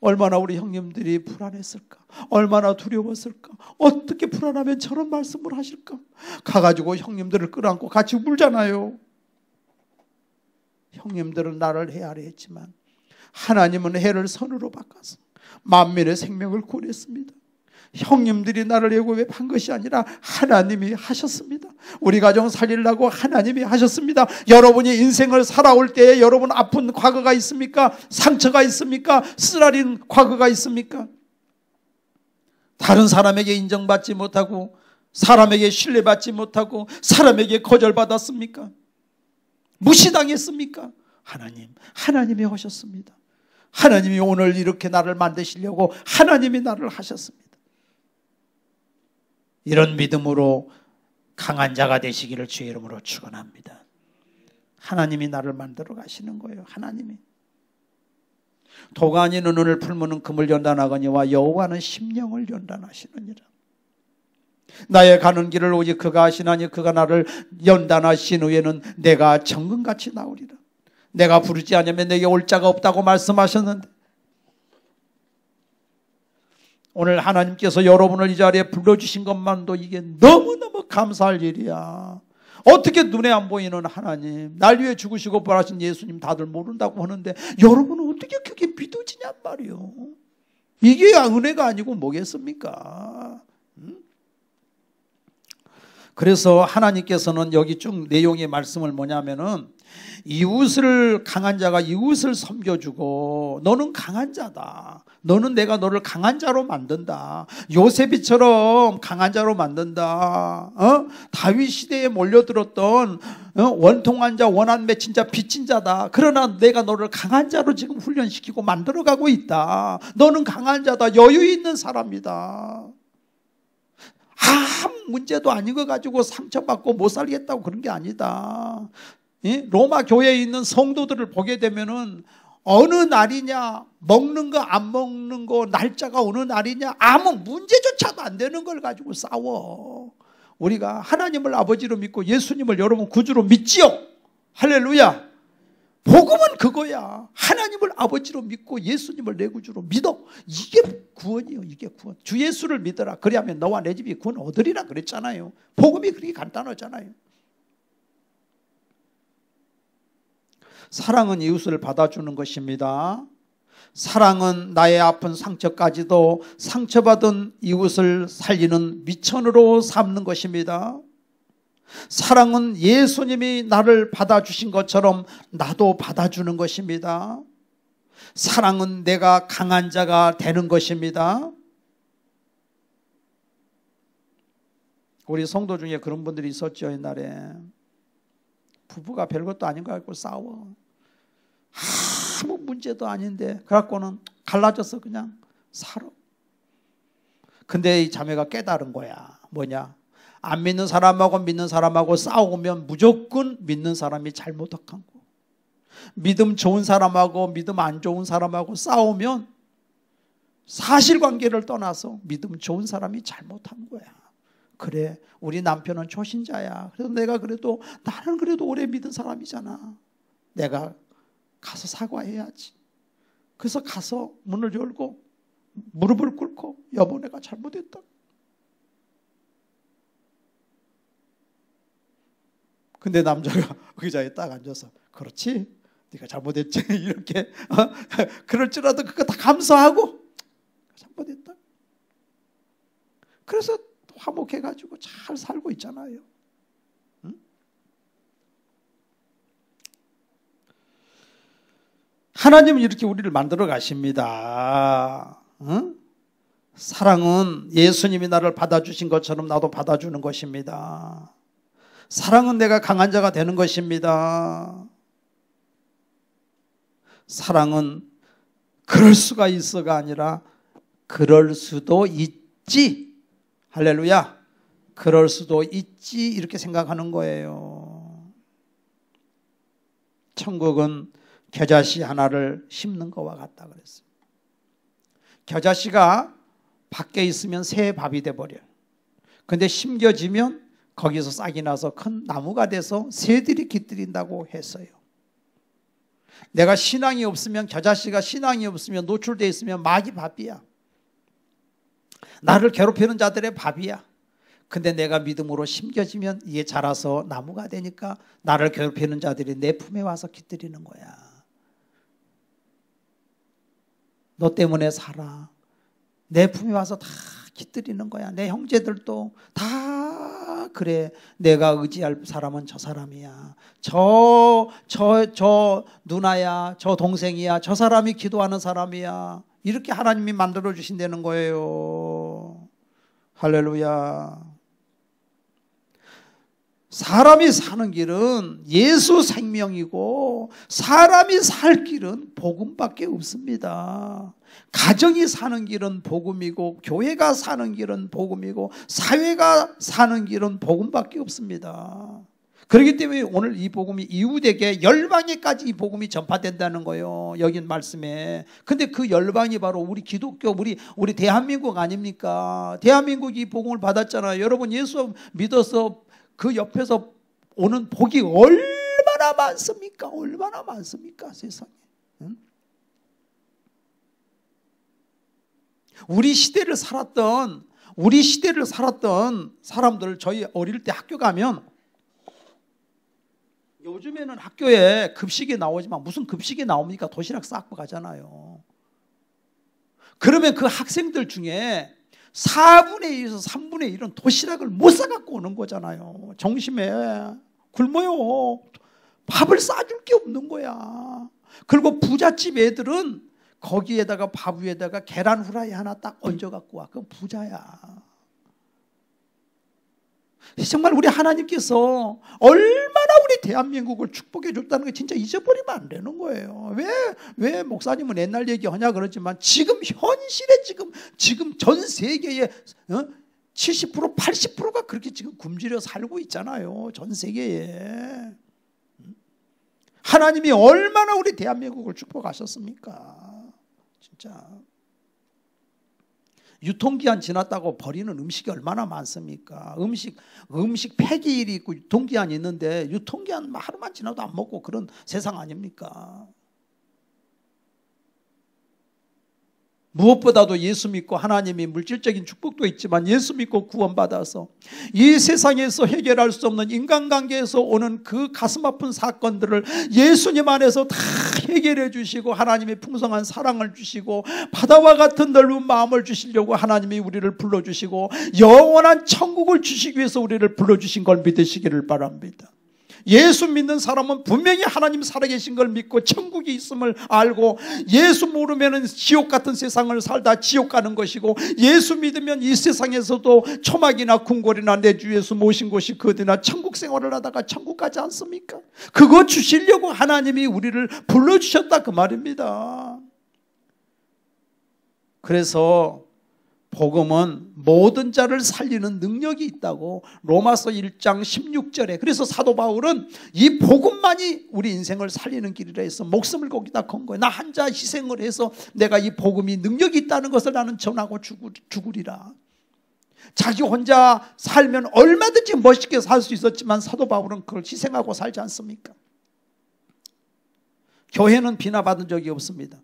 얼마나 우리 형님들이 불안했을까? 얼마나 두려웠을까? 어떻게 불안하면 저런 말씀을 하실까? 가가지고 형님들을 끌어안고 같이 울잖아요. 형님들은 나를 헤아려 했지만 하나님은 해를 선으로 바꿔서 만민의 생명을 구원했습니다. 형님들이 나를 애굽한 것이 아니라 하나님이 하셨습니다. 우리 가정 살리려고 하나님이 하셨습니다. 여러분이 인생을 살아올 때에 여러분 아픈 과거가 있습니까? 상처가 있습니까? 쓰라린 과거가 있습니까? 다른 사람에게 인정받지 못하고 사람에게 신뢰받지 못하고 사람에게 거절받았습니까? 무시당했습니까? 하나님이 하셨습니다. 하나님이 오늘 이렇게 나를 만드시려고 하나님이 나를 하셨습니다. 이런 믿음으로 강한 자가 되시기를 주의 이름으로 축원합니다. 하나님이 나를 만들어 가시는 거예요. 하나님이. 도가 아닌 눈을 풀무는 금을 연단하거니와 여호와는 심령을 연단하시느니라. 나의 가는 길을 오직 그가 아시나니 그가 나를 연단하신 후에는 내가 정금같이 나오리라. 내가 부르지 않으면 내게 올 자가 없다고 말씀하셨는데 오늘 하나님께서 여러분을 이 자리에 불러주신 것만도 이게 너무너무 감사할 일이야. 어떻게 눈에 안 보이는 하나님, 날 위해 죽으시고 부활하신 예수님 다들 모른다고 하는데 여러분은 어떻게 그게 믿어지냔 말이요. 이게 은혜가 아니고 뭐겠습니까? 그래서 하나님께서는 여기 쭉 내용의 말씀을 뭐냐면은 이웃을 강한 자가 이웃을 섬겨주고 너는 강한 자다. 너는 내가 너를 강한 자로 만든다. 요셉이처럼 강한 자로 만든다. 다윗 시대에 몰려들었던 원통한 자, 원한 맺힌 자, 빚진 자다. 그러나 내가 너를 강한 자로 지금 훈련시키고 만들어가고 있다. 너는 강한 자다. 여유 있는 사람이다. 아무 문제도 아닌 거 가지고 상처받고 못 살겠다고 그런 게 아니다. 로마 교회에 있는 성도들을 보게 되면은 어느 날이냐, 먹는 거 안 먹는 거 날짜가 어느 날이냐, 아무 문제조차도 안 되는 걸 가지고 싸워. 우리가 하나님을 아버지로 믿고 예수님을 여러분 구주로 믿지요. 할렐루야. 복음은 그거야. 하나님을 아버지로 믿고 예수님을 내 구주로 믿어. 이게 구원이요. 이게 구원. 주 예수를 믿어라. 그래야면 너와 내 집이 구원 얻으리라 그랬잖아요. 복음이 그렇게 간단하잖아요. 사랑은 이웃을 받아주는 것입니다. 사랑은 나의 아픈 상처까지도 상처받은 이웃을 살리는 미천으로 삼는 것입니다. 사랑은 예수님이 나를 받아주신 것처럼 나도 받아주는 것입니다. 사랑은 내가 강한 자가 되는 것입니다. 우리 성도 중에 그런 분들이 있었죠. 옛날에 부부가 별것도 아닌 거 갖고 싸워. 아무 문제도 아닌데 그래갖고는 갈라져서 그냥 살아. 근데 이 자매가 깨달은 거야. 뭐냐? 안 믿는 사람하고 믿는 사람하고 싸우면 무조건 믿는 사람이 잘못한 거. 믿음 좋은 사람하고 믿음 안 좋은 사람하고 싸우면 사실관계를 떠나서 믿음 좋은 사람이 잘못한 거야. 그래, 우리 남편은 초신자야. 그래서 내가 그래도, 나는 그래도 오래 믿은 사람이잖아. 내가 가서 사과해야지. 그래서 가서 문을 열고 무릎을 꿇고, 여보 내가 잘못했다. 근데 남자가 의자에 딱 앉아서, 그렇지, 네가 잘못했지. 이렇게 그럴지라도 그거 다 감사하고 잘못했다. 그래서 화목해가지고 잘 살고 있잖아요. 응? 하나님은 이렇게 우리를 만들어 가십니다. 응? 사랑은 예수님이 나를 받아주신 것처럼 나도 받아주는 것입니다. 사랑은 내가 강한 자가 되는 것입니다. 사랑은 그럴 수가 있어가 아니라 그럴 수도 있지. 할렐루야. 그럴 수도 있지, 이렇게 생각하는 거예요. 천국은 겨자씨 하나를 심는 것과 같다 그랬어요. 겨자씨가 밖에 있으면 새 밥이 돼버려요. 근데 심겨지면 거기서 싹이 나서 큰 나무가 돼서 새들이 깃들인다고 했어요. 내가 신앙이 없으면, 겨자씨가 신앙이 없으면, 노출되어 있으면 마귀 밥이야. 나를 괴롭히는 자들의 밥이야. 근데 내가 믿음으로 심겨지면 이게 자라서 나무가 되니까 나를 괴롭히는 자들이 내 품에 와서 깃들이는 거야. 너 때문에 살아. 내 품에 와서 다 깃들이는 거야. 내 형제들도 다 그래. 내가 의지할 사람은 저 사람이야. 저 누나야. 저 동생이야. 저 사람이 기도하는 사람이야. 이렇게 하나님이 만들어 주신다는 거예요. 할렐루야. 사람이 사는 길은 예수 생명이고, 사람이 살 길은 복음밖에 없습니다. 가정이 사는 길은 복음이고, 교회가 사는 길은 복음이고, 사회가 사는 길은 복음밖에 없습니다. 그렇기 때문에 오늘 이 복음이 이웃에게, 열방에까지 이 복음이 전파된다는 거예요. 여기 말씀에. 근데 그 열방이 바로 우리 기독교, 우리 대한민국 아닙니까? 대한민국이 이 복음을 받았잖아요. 여러분, 예수 믿어서 그 옆에서 오는 복이 얼마나 많습니까? 얼마나 많습니까? 세상에. 응? 우리 시대를 살았던 사람들, 저희 어릴 때 학교 가면, 요즘에는 학교에 급식이 나오지만 무슨 급식이 나옵니까? 도시락 싸고 가잖아요. 그러면 그 학생들 중에 4분의 1에서 3분의 1은 도시락을 못 싸갖고 오는 거잖아요. 정심에 굶어요. 밥을 싸줄 게 없는 거야. 그리고 부잣집 애들은 거기에다가 밥 위에다가 계란 후라이 하나 딱 얹어갖고 와. 그건 부자야. 정말 우리 하나님께서 얼마나 우리 대한민국을 축복해 줬다는 게 진짜 잊어버리면 안 되는 거예요. 왜 목사님은 옛날 얘기하냐 그러지만, 지금 현실에 지금 전 세계에 70% 80%가 그렇게 지금 굶주려 살고 있잖아요. 전 세계에. 하나님이 얼마나 우리 대한민국을 축복하셨습니까? 진짜. 유통기한 지났다고 버리는 음식이 얼마나 많습니까? 음식 폐기일이 있고 유통기한이 있는데, 유통기한 하루만 지나도 안 먹고 그런 세상 아닙니까? 무엇보다도 예수 믿고, 하나님이 물질적인 축복도 있지만 예수 믿고 구원받아서 이 세상에서 해결할 수 없는 인간관계에서 오는 그 가슴 아픈 사건들을 예수님 안에서 다 해결해 주시고, 하나님의 풍성한 사랑을 주시고, 바다와 같은 넓은 마음을 주시려고 하나님이 우리를 불러주시고, 영원한 천국을 주시기 위해서 우리를 불러주신 걸 믿으시기를 바랍니다. 예수 믿는 사람은 분명히 하나님 살아계신 걸 믿고 천국이 있음을 알고, 예수 모르면 지옥 같은 세상을 살다 지옥 가는 것이고, 예수 믿으면 이 세상에서도 초막이나 궁궐이나 내 주 예수 모신 곳이 어디나 천국 생활을 하다가 천국 가지 않습니까? 그거 주시려고 하나님이 우리를 불러주셨다 그 말입니다. 그래서 복음은 모든 자를 살리는 능력이 있다고 로마서 1장 16절에, 그래서 사도 바울은 이 복음만이 우리 인생을 살리는 길이라 해서 목숨을 거기다 건 거예요. 나 한 자 희생을 해서 내가 이 복음이 능력이 있다는 것을 나는 전하고 죽으리라. 자기 혼자 살면 얼마든지 멋있게 살 수 있었지만 사도 바울은 그걸 희생하고 살지 않습니까? 교회는 비난받은 적이 없습니다.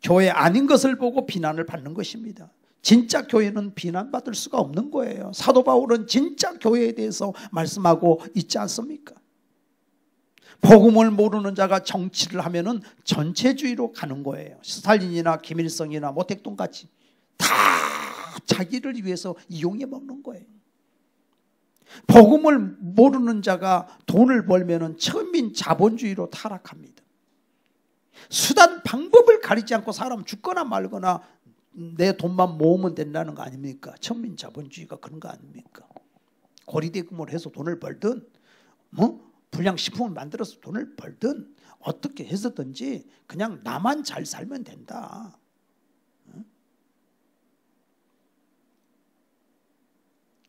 교회 아닌 것을 보고 비난을 받는 것입니다. 진짜 교회는 비난받을 수가 없는 거예요. 사도 바울은 진짜 교회에 대해서 말씀하고 있지 않습니까? 복음을 모르는 자가 정치를 하면은 전체주의로 가는 거예요. 스탈린이나 김일성이나 모택동같이 다 자기를 위해서 이용해 먹는 거예요. 복음을 모르는 자가 돈을 벌면은 천민 자본주의로 타락합니다. 수단 방법을 가리지 않고 사람 죽거나 말거나 내 돈만 모으면 된다는 거 아닙니까? 천민 자본주의가 그런 거 아닙니까? 고리대금을 해서 돈을 벌든 불량식품을 만들어서 돈을 벌든 어떻게 해서든지 그냥 나만 잘 살면 된다.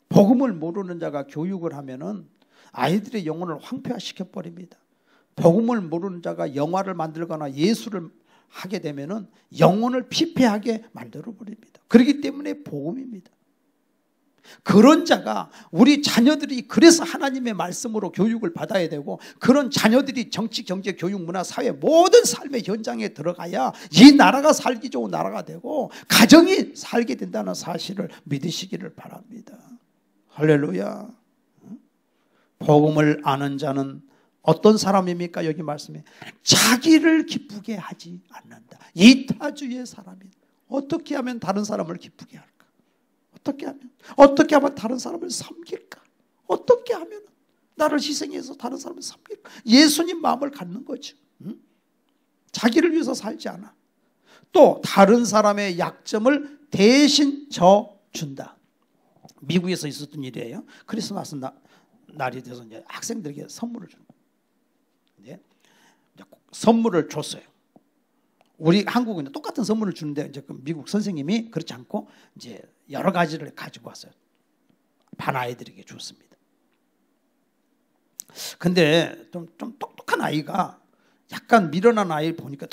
복음을 모르는 자가 교육을 하면은 아이들의 영혼을 황폐화시켜 버립니다. 복음을 모르는 자가 영화를 만들거나 예술을 하게 되면은 영혼을 피폐하게 만들어 버립니다. 그렇기 때문에 복음입니다. 그런 자가 우리 자녀들이 그래서 하나님의 말씀으로 교육을 받아야 되고 그런 자녀들이 정치, 경제, 교육, 문화, 사회 모든 삶의 현장에 들어가야 이 나라가 살기 좋은 나라가 되고 가정이 살게 된다는 사실을 믿으시기를 바랍니다. 할렐루야. 복음을 아는 자는 어떤 사람입니까? 여기 말씀에 자기를 기쁘게 하지 않는다. 이타주의 사람이다. 어떻게 하면 다른 사람을 기쁘게 할까? 어떻게 하면 다른 사람을 섬길까? 어떻게 하면 나를 희생해서 다른 사람을 섬길까? 예수님 마음을 갖는 거죠. 자기를 위해서 살지 않아. 또 다른 사람의 약점을 대신 져준다. 미국에서 있었던 일이에요. 크리스마스 날이 돼서 이제 학생들에게 선물을 주는 거예요. 선물을 줬어요. 우리 한국은 똑같은 선물을 주는데 이제 그 미국 선생님이 그렇지 않고 이제 여러 가지를 가지고 왔어요. 반 아이들에게 줬습니다. 근데 좀 똑똑한 아이가 약간 미련한 아이 보니까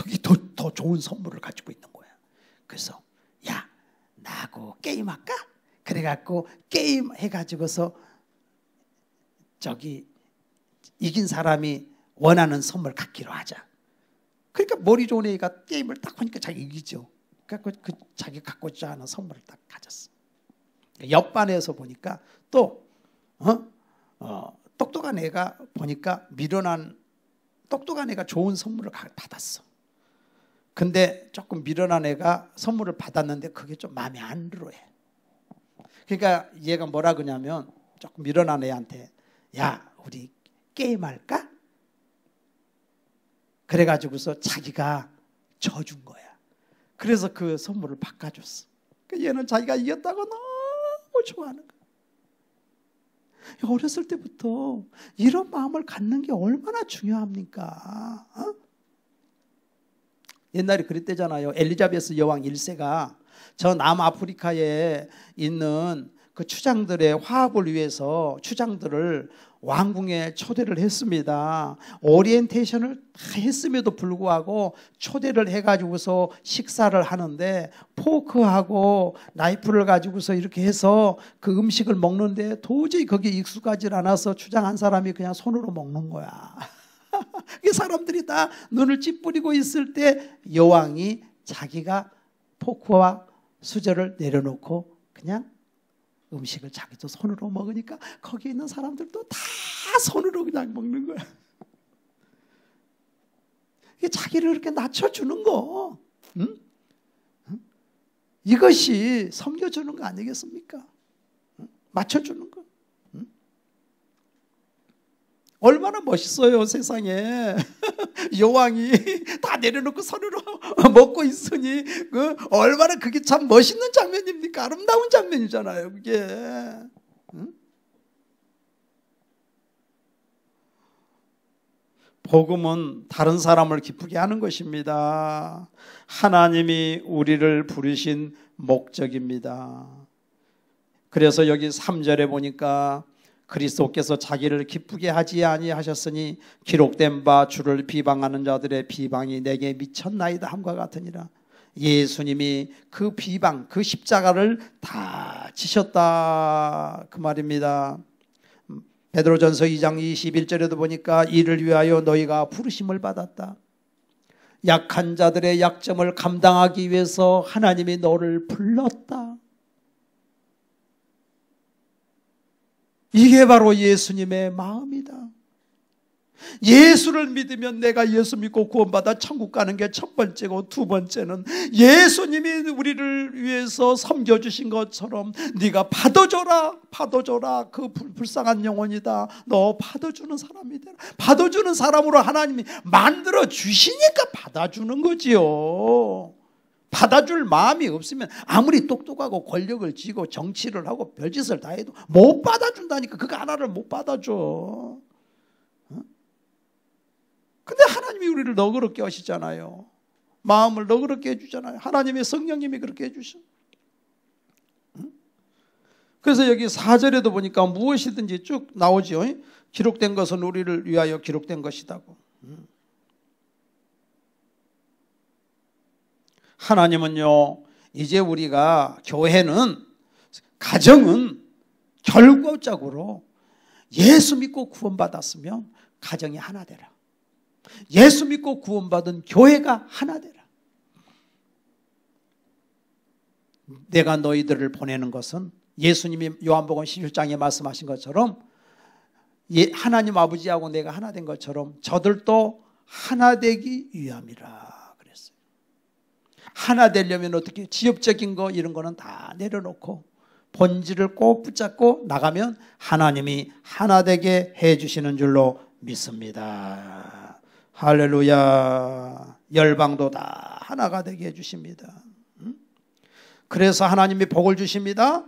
더 좋은 선물을 가지고 있는 거야. 그래서 야, 나하고 게임할까? 그래갖고 게임 해가지고서 저기 이긴 사람이 원하는 선물 갖기로 하자. 그러니까 머리 좋은 애가 게임을 딱 하니까 자기 이기죠. 그러니까 자기 갖고자 하는 선물을 딱 가졌어. 옆반에서 보니까 또 똑똑한 애가 보니까 미련한 똑똑한 애가 좋은 선물을 받았어. 근데 조금 미련한 애가 선물을 받았는데 그게 좀 마음에 안 들어해. 그러니까 얘가 뭐라 그러냐면 조금 미련한 애한테 야, 우리 게임할까? 그래가지고서 자기가 져준 거야. 그래서 그 선물을 바꿔줬어. 얘는 자기가 이겼다고 너무 좋아하는 거야. 어렸을 때부터 이런 마음을 갖는 게 얼마나 중요합니까? 옛날에 그랬대잖아요. 엘리자베스 여왕 1세가 저 남아프리카에 있는 그 추장들의 화합을 위해서 추장들을 왕궁에 초대를 했습니다. 오리엔테이션을 다 했음에도 불구하고 초대를 해가지고서 식사를 하는데 포크하고 나이프를 가지고서 이렇게 해서 그 음식을 먹는데 도저히 거기에 익숙하지 않아서 추장 한 사람이 그냥 손으로 먹는 거야. 사람들이 다 눈을 찌푸리고 있을 때 여왕이 자기가 포크와 수저를 내려놓고 그냥 음식을 자기도 손으로 먹으니까 거기 있는 사람들도 다 손으로 그냥 먹는 거야. 이게 자기를 이렇게 낮춰주는 거, 이것이 섬겨주는 거 아니겠습니까? 맞춰주는 거. 얼마나 멋있어요, 세상에. 여왕이 다 내려놓고 손으로 먹고 있으니 얼마나 그게 참 멋있는 장면입니까? 아름다운 장면이잖아요, 그게. 복음은 다른 사람을 기쁘게 하는 것입니다. 하나님이 우리를 부르신 목적입니다. 그래서 여기 3절에 보니까 그리스도께서 자기를 기쁘게 하지 아니하셨으니 기록된 바 주를 비방하는 자들의 비방이 내게 미쳤나이다 함과 같으니라. 예수님이 그 비방, 그 십자가를 다 지셨다 그 말입니다. 베드로전서 2장 21절에도 보니까 이를 위하여 너희가 부르심을 받았다. 약한 자들의 약점을 감당하기 위해서 하나님이 너를 불렀다. 이게 바로 예수님의 마음이다. 예수를 믿으면 내가 예수 믿고 구원받아 천국 가는 게 첫 번째고, 두 번째는 예수님이 우리를 위해서 섬겨주신 것처럼 네가 받아줘라. 그 불쌍한 영혼이다. 너 받아주는 사람이 되라. 받아주는 사람으로 하나님이 만들어 주시니까 받아주는 거지요. 받아줄 마음이 없으면 아무리 똑똑하고 권력을 쥐고 정치를 하고 별짓을 다 해도 못 받아준다니까. 그거 하나를 못 받아줘. 근데 하나님이 우리를 너그럽게 하시잖아요. 마음을 너그럽게 해주잖아요. 하나님의 성령님이 그렇게 해주셔. 그래서 여기 4절에도 보니까 무엇이든지 쭉 나오죠. 기록된 것은 우리를 위하여 기록된 것이다고. 하나님은요, 이제 우리가 교회는, 가정은 결과적으로 예수 믿고 구원받았으면 가정이 하나 되라. 예수 믿고 구원받은 교회가 하나 되라. 내가 너희들을 보내는 것은 예수님이 요한복음 11장에 말씀하신 것처럼 하나님 아버지하고 내가 하나 된 것처럼 저들도 하나 되기 위함이라 그랬어요. 하나 되려면 어떻게, 지역적인 거 이런 거는 다 내려놓고 본질을 꼭 붙잡고 나가면 하나님이 하나 되게 해주시는 줄로 믿습니다. 할렐루야. 열방도 다 하나가 되게 해주십니다. 그래서 하나님이 복을 주십니다.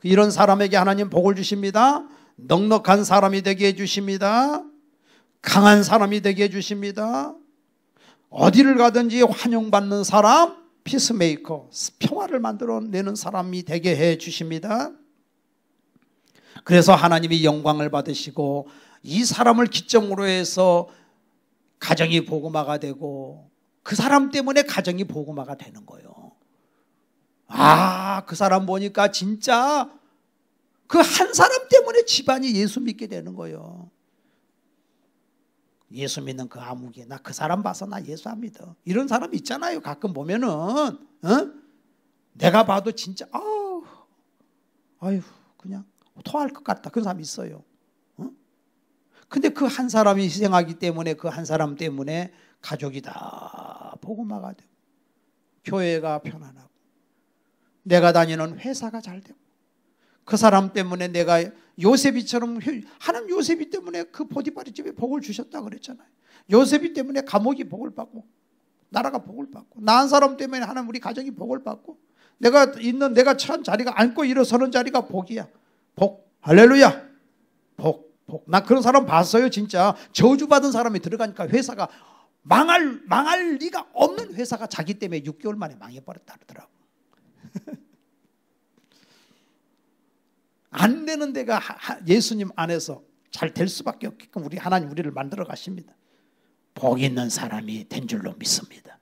이런 사람에게 하나님 복을 주십니다. 넉넉한 사람이 되게 해주십니다. 강한 사람이 되게 해주십니다. 어디를 가든지 환영받는 사람, 피스메이커, 평화를 만들어내는 사람이 되게 해주십니다. 그래서 하나님이 영광을 받으시고 이 사람을 기점으로 해서 가정이 복음화가 되고 그 사람 때문에 가정이 복음화가 되는 거예요. 아, 그 사람 보니까 진짜 그 한 사람 때문에 집안이 예수 믿게 되는 거예요. 예수 믿는 그 아무개, 나 그 사람 봐서 나 예수 안 믿어. 이런 사람 있잖아요. 가끔 보면은 내가 봐도 진짜 아유 그냥 토할 것 같다. 그런 사람 있어요. 근데 그 한 사람이 희생하기 때문에 그 한 사람 때문에 가족이 다 복음화가 되고 교회가 편안하고 내가 다니는 회사가 잘 되고 그 사람 때문에 내가 요셉이처럼, 하나님 요셉이 때문에 그 보디바리 집에 복을 주셨다 그랬잖아요. 요셉이 때문에 감옥이 복을 받고 나라가 복을 받고 나 한 사람 때문에 하나님 우리 가정이 복을 받고 내가 처한 자리가, 앉고 일어서는 자리가 복이야. 복. 할렐루야. 복. 나 그런 사람 봤어요. 진짜 저주받은 사람이 들어가니까 회사가 망할 리가 없는 회사가 자기 때문에 6개월 만에 망해버렸다 그러더라고. 안 되는 데가 예수님 안에서 잘 될 수밖에 없게끔 하나님 우리를 만들어 가십니다. 복 있는 사람이 된 줄로 믿습니다.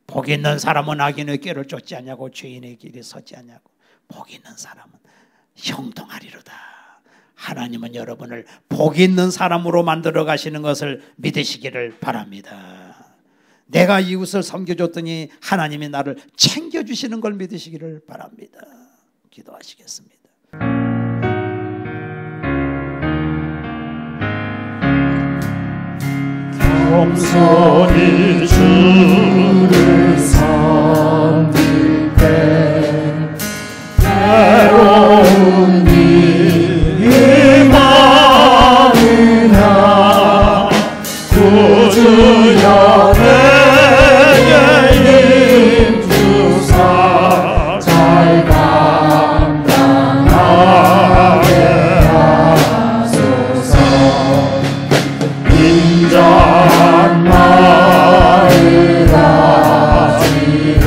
복 있는 사람은 악인의 꾀를 쫓지 않냐고 죄인의 길에 서지 않냐고. 복 있는 사람은 형통하리로다. 하나님은 여러분을 복 있는 사람으로 만들어 가시는 것을 믿으시기를 바랍니다. 내가 이웃을 섬겨줬더니 하나님이 나를 챙겨주시는 걸 믿으시기를 바랍니다. 기도하시겠습니다. 겸손히 주를 섬길 때 때로운 일이 많으나 구주여 내게 힘주사 잘 감당하게 하소서. 인자한 마음을 가지고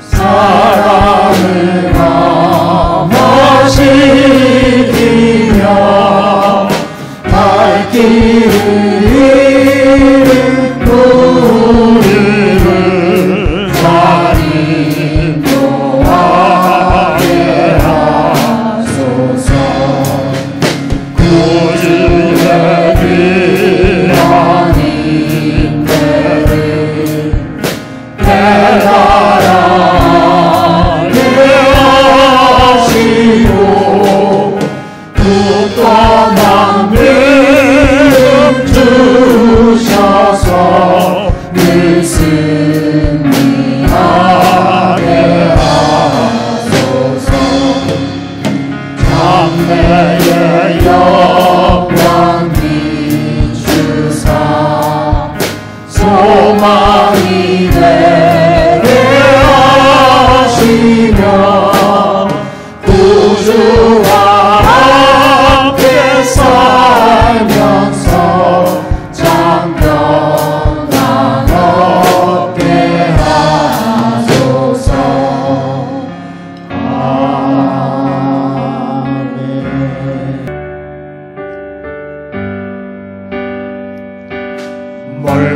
사랑을 감화시키며 갈 길을 잃은 우리를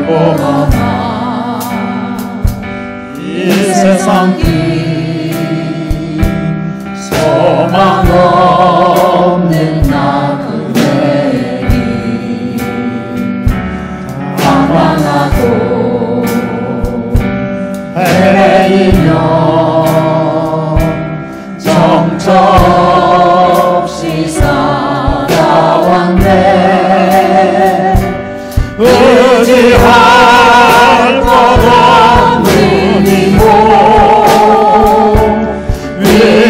보거나 이 세상 길 소망 없는 나 그대니 방황하고 헤매이며 정처없이 살아왔네. 의지할 것 없는 이곳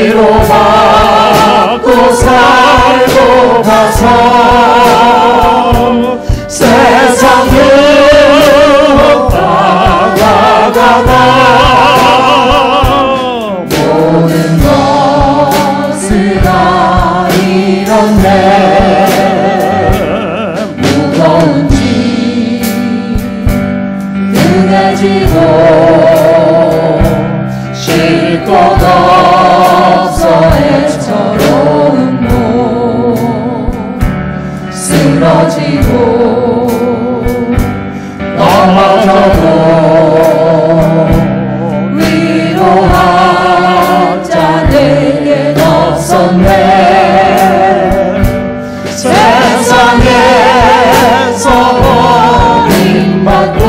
위로받고 살고 가서 세상을 다가가다 모든 것을 다 잃었네. 무거운 짐 등에 지고 쉴 것 없어 애처로운 몸 쓰러지고 넘어져도 위로한 자 내겐 없었네. 세상에서 버림받고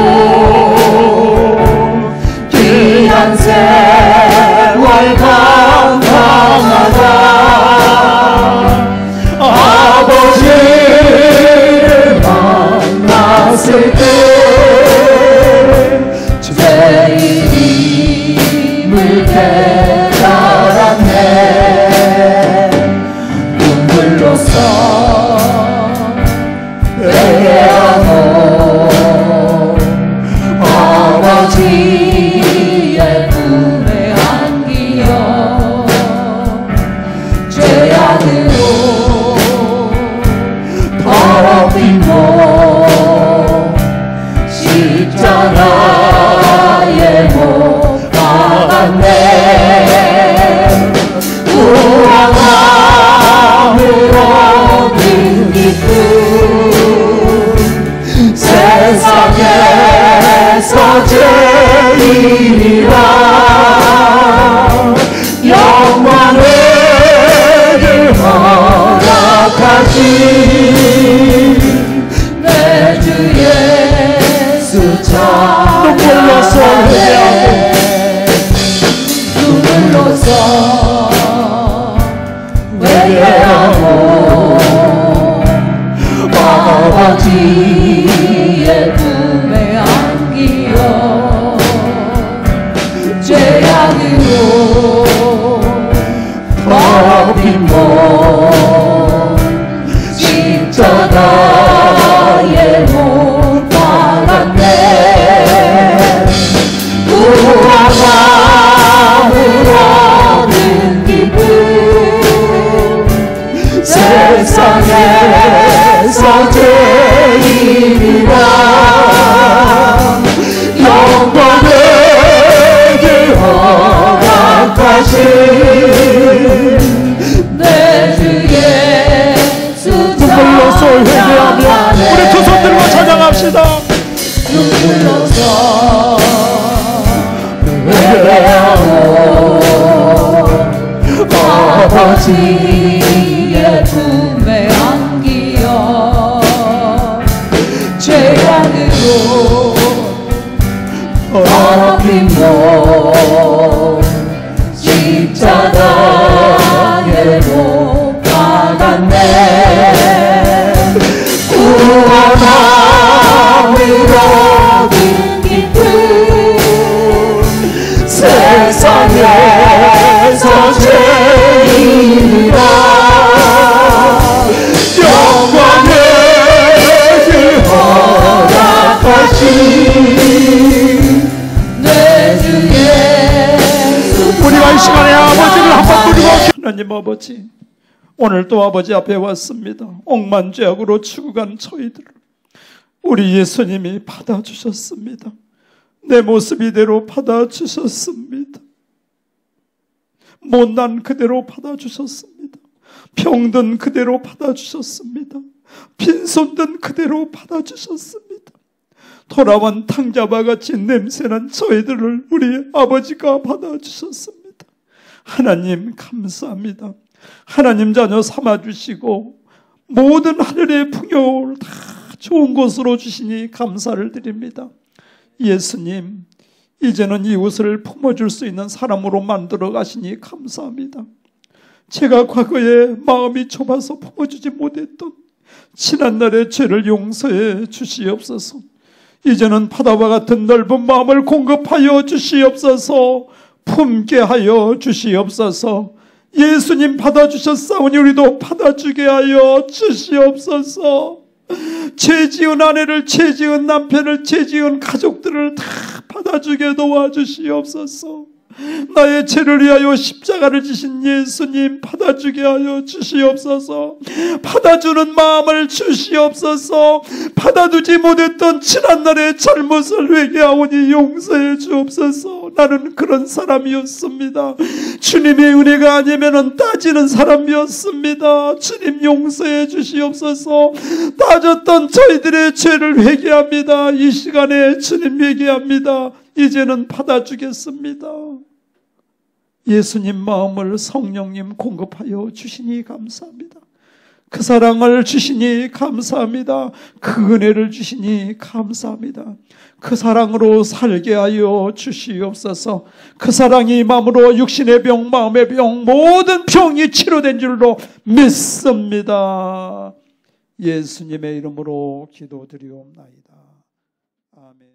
귀한 세월 감당하다 아버지를 만났을 때 죄인임을 깨달았네. 눈물로써 회개하고 아버지의 품에 안기어 죄악으로 더럽힌 몸 십자가에 못 박았네. 구원함을 얻은 기쁨 세상에서 제일이라 영광을 허락하신 내 주 예수 찬양하네. 눈물로써 회개하고 아버지의 품에 안기어 죄악으로 더럽힌 몸 십자가에 못 박았네. 구원함을 얻은 기쁨 세상에서 제일이라 영광을 허락하신 내 주 예수 눈물로써 회개하며 우리 두 손들과 찬양합시다. 눈물로써 회개하고 아버지의 품에 안기어 죄악으로 더럽힌 몸 십자가에 못 박았네. 구원함을 얻은 기쁨 세상에서 제일이라 영광을 허락하신 내 주 예수. 우리가 이 시간에 아버지를 한번 부르고 하나님 아버지 오늘도 아버지 앞에 왔습니다. 억만죄악으로 죽어간 저희들을 우리 예수님이 받아주셨습니다. 내 모습 이대로 받아주셨습니다. 못난 그대로 받아주셨습니다. 병든 그대로 받아주셨습니다. 빈손든 그대로 받아주셨습니다. 돌아온 탕자와 같이 냄새난 저희들을 우리 아버지가 받아주셨습니다. 하나님 감사합니다. 하나님 자녀 삼아주시고 모든 하늘의 풍요를 다 좋은 곳으로 주시니 감사를 드립니다. 예수님, 이제는 이웃을 품어줄 수 있는 사람으로 만들어 가시니 감사합니다. 제가 과거에 마음이 좁아서 품어주지 못했던 지난날의 죄를 용서해 주시옵소서. 이제는 바다와 같은 넓은 마음을 공급하여 주시옵소서. 품게 하여 주시옵소서. 예수님 받아주셨사오니 우리도 받아주게 하여 주시옵소서. 죄 지은 아내를, 죄 지은 남편을, 죄 지은 가족들을 다 받아주게 도와주시옵소서. 나의 죄를 위하여 십자가를 지신 예수님 받아주게 하여 주시옵소서. 받아주는 마음을 주시옵소서. 받아두지 못했던 지난날의 잘못을 회개하오니 용서해 주옵소서. 나는 그런 사람이었습니다. 주님의 은혜가 아니면 따지는 사람이었습니다. 주님 용서해 주시옵소서. 따졌던 저희들의 죄를 회개합니다. 이 시간에 주님 회개합니다. 이제는 받아주겠습니다. 예수님 마음을 성령님 공급하여 주시니 감사합니다. 그 사랑을 주시니 감사합니다. 그 은혜를 주시니 감사합니다. 그 사랑으로 살게 하여 주시옵소서. 그 사랑이 마음으로 육신의 병, 마음의 병, 모든 병이 치료된 줄로 믿습니다. 예수님의 이름으로 기도드리옵나이다. 아멘.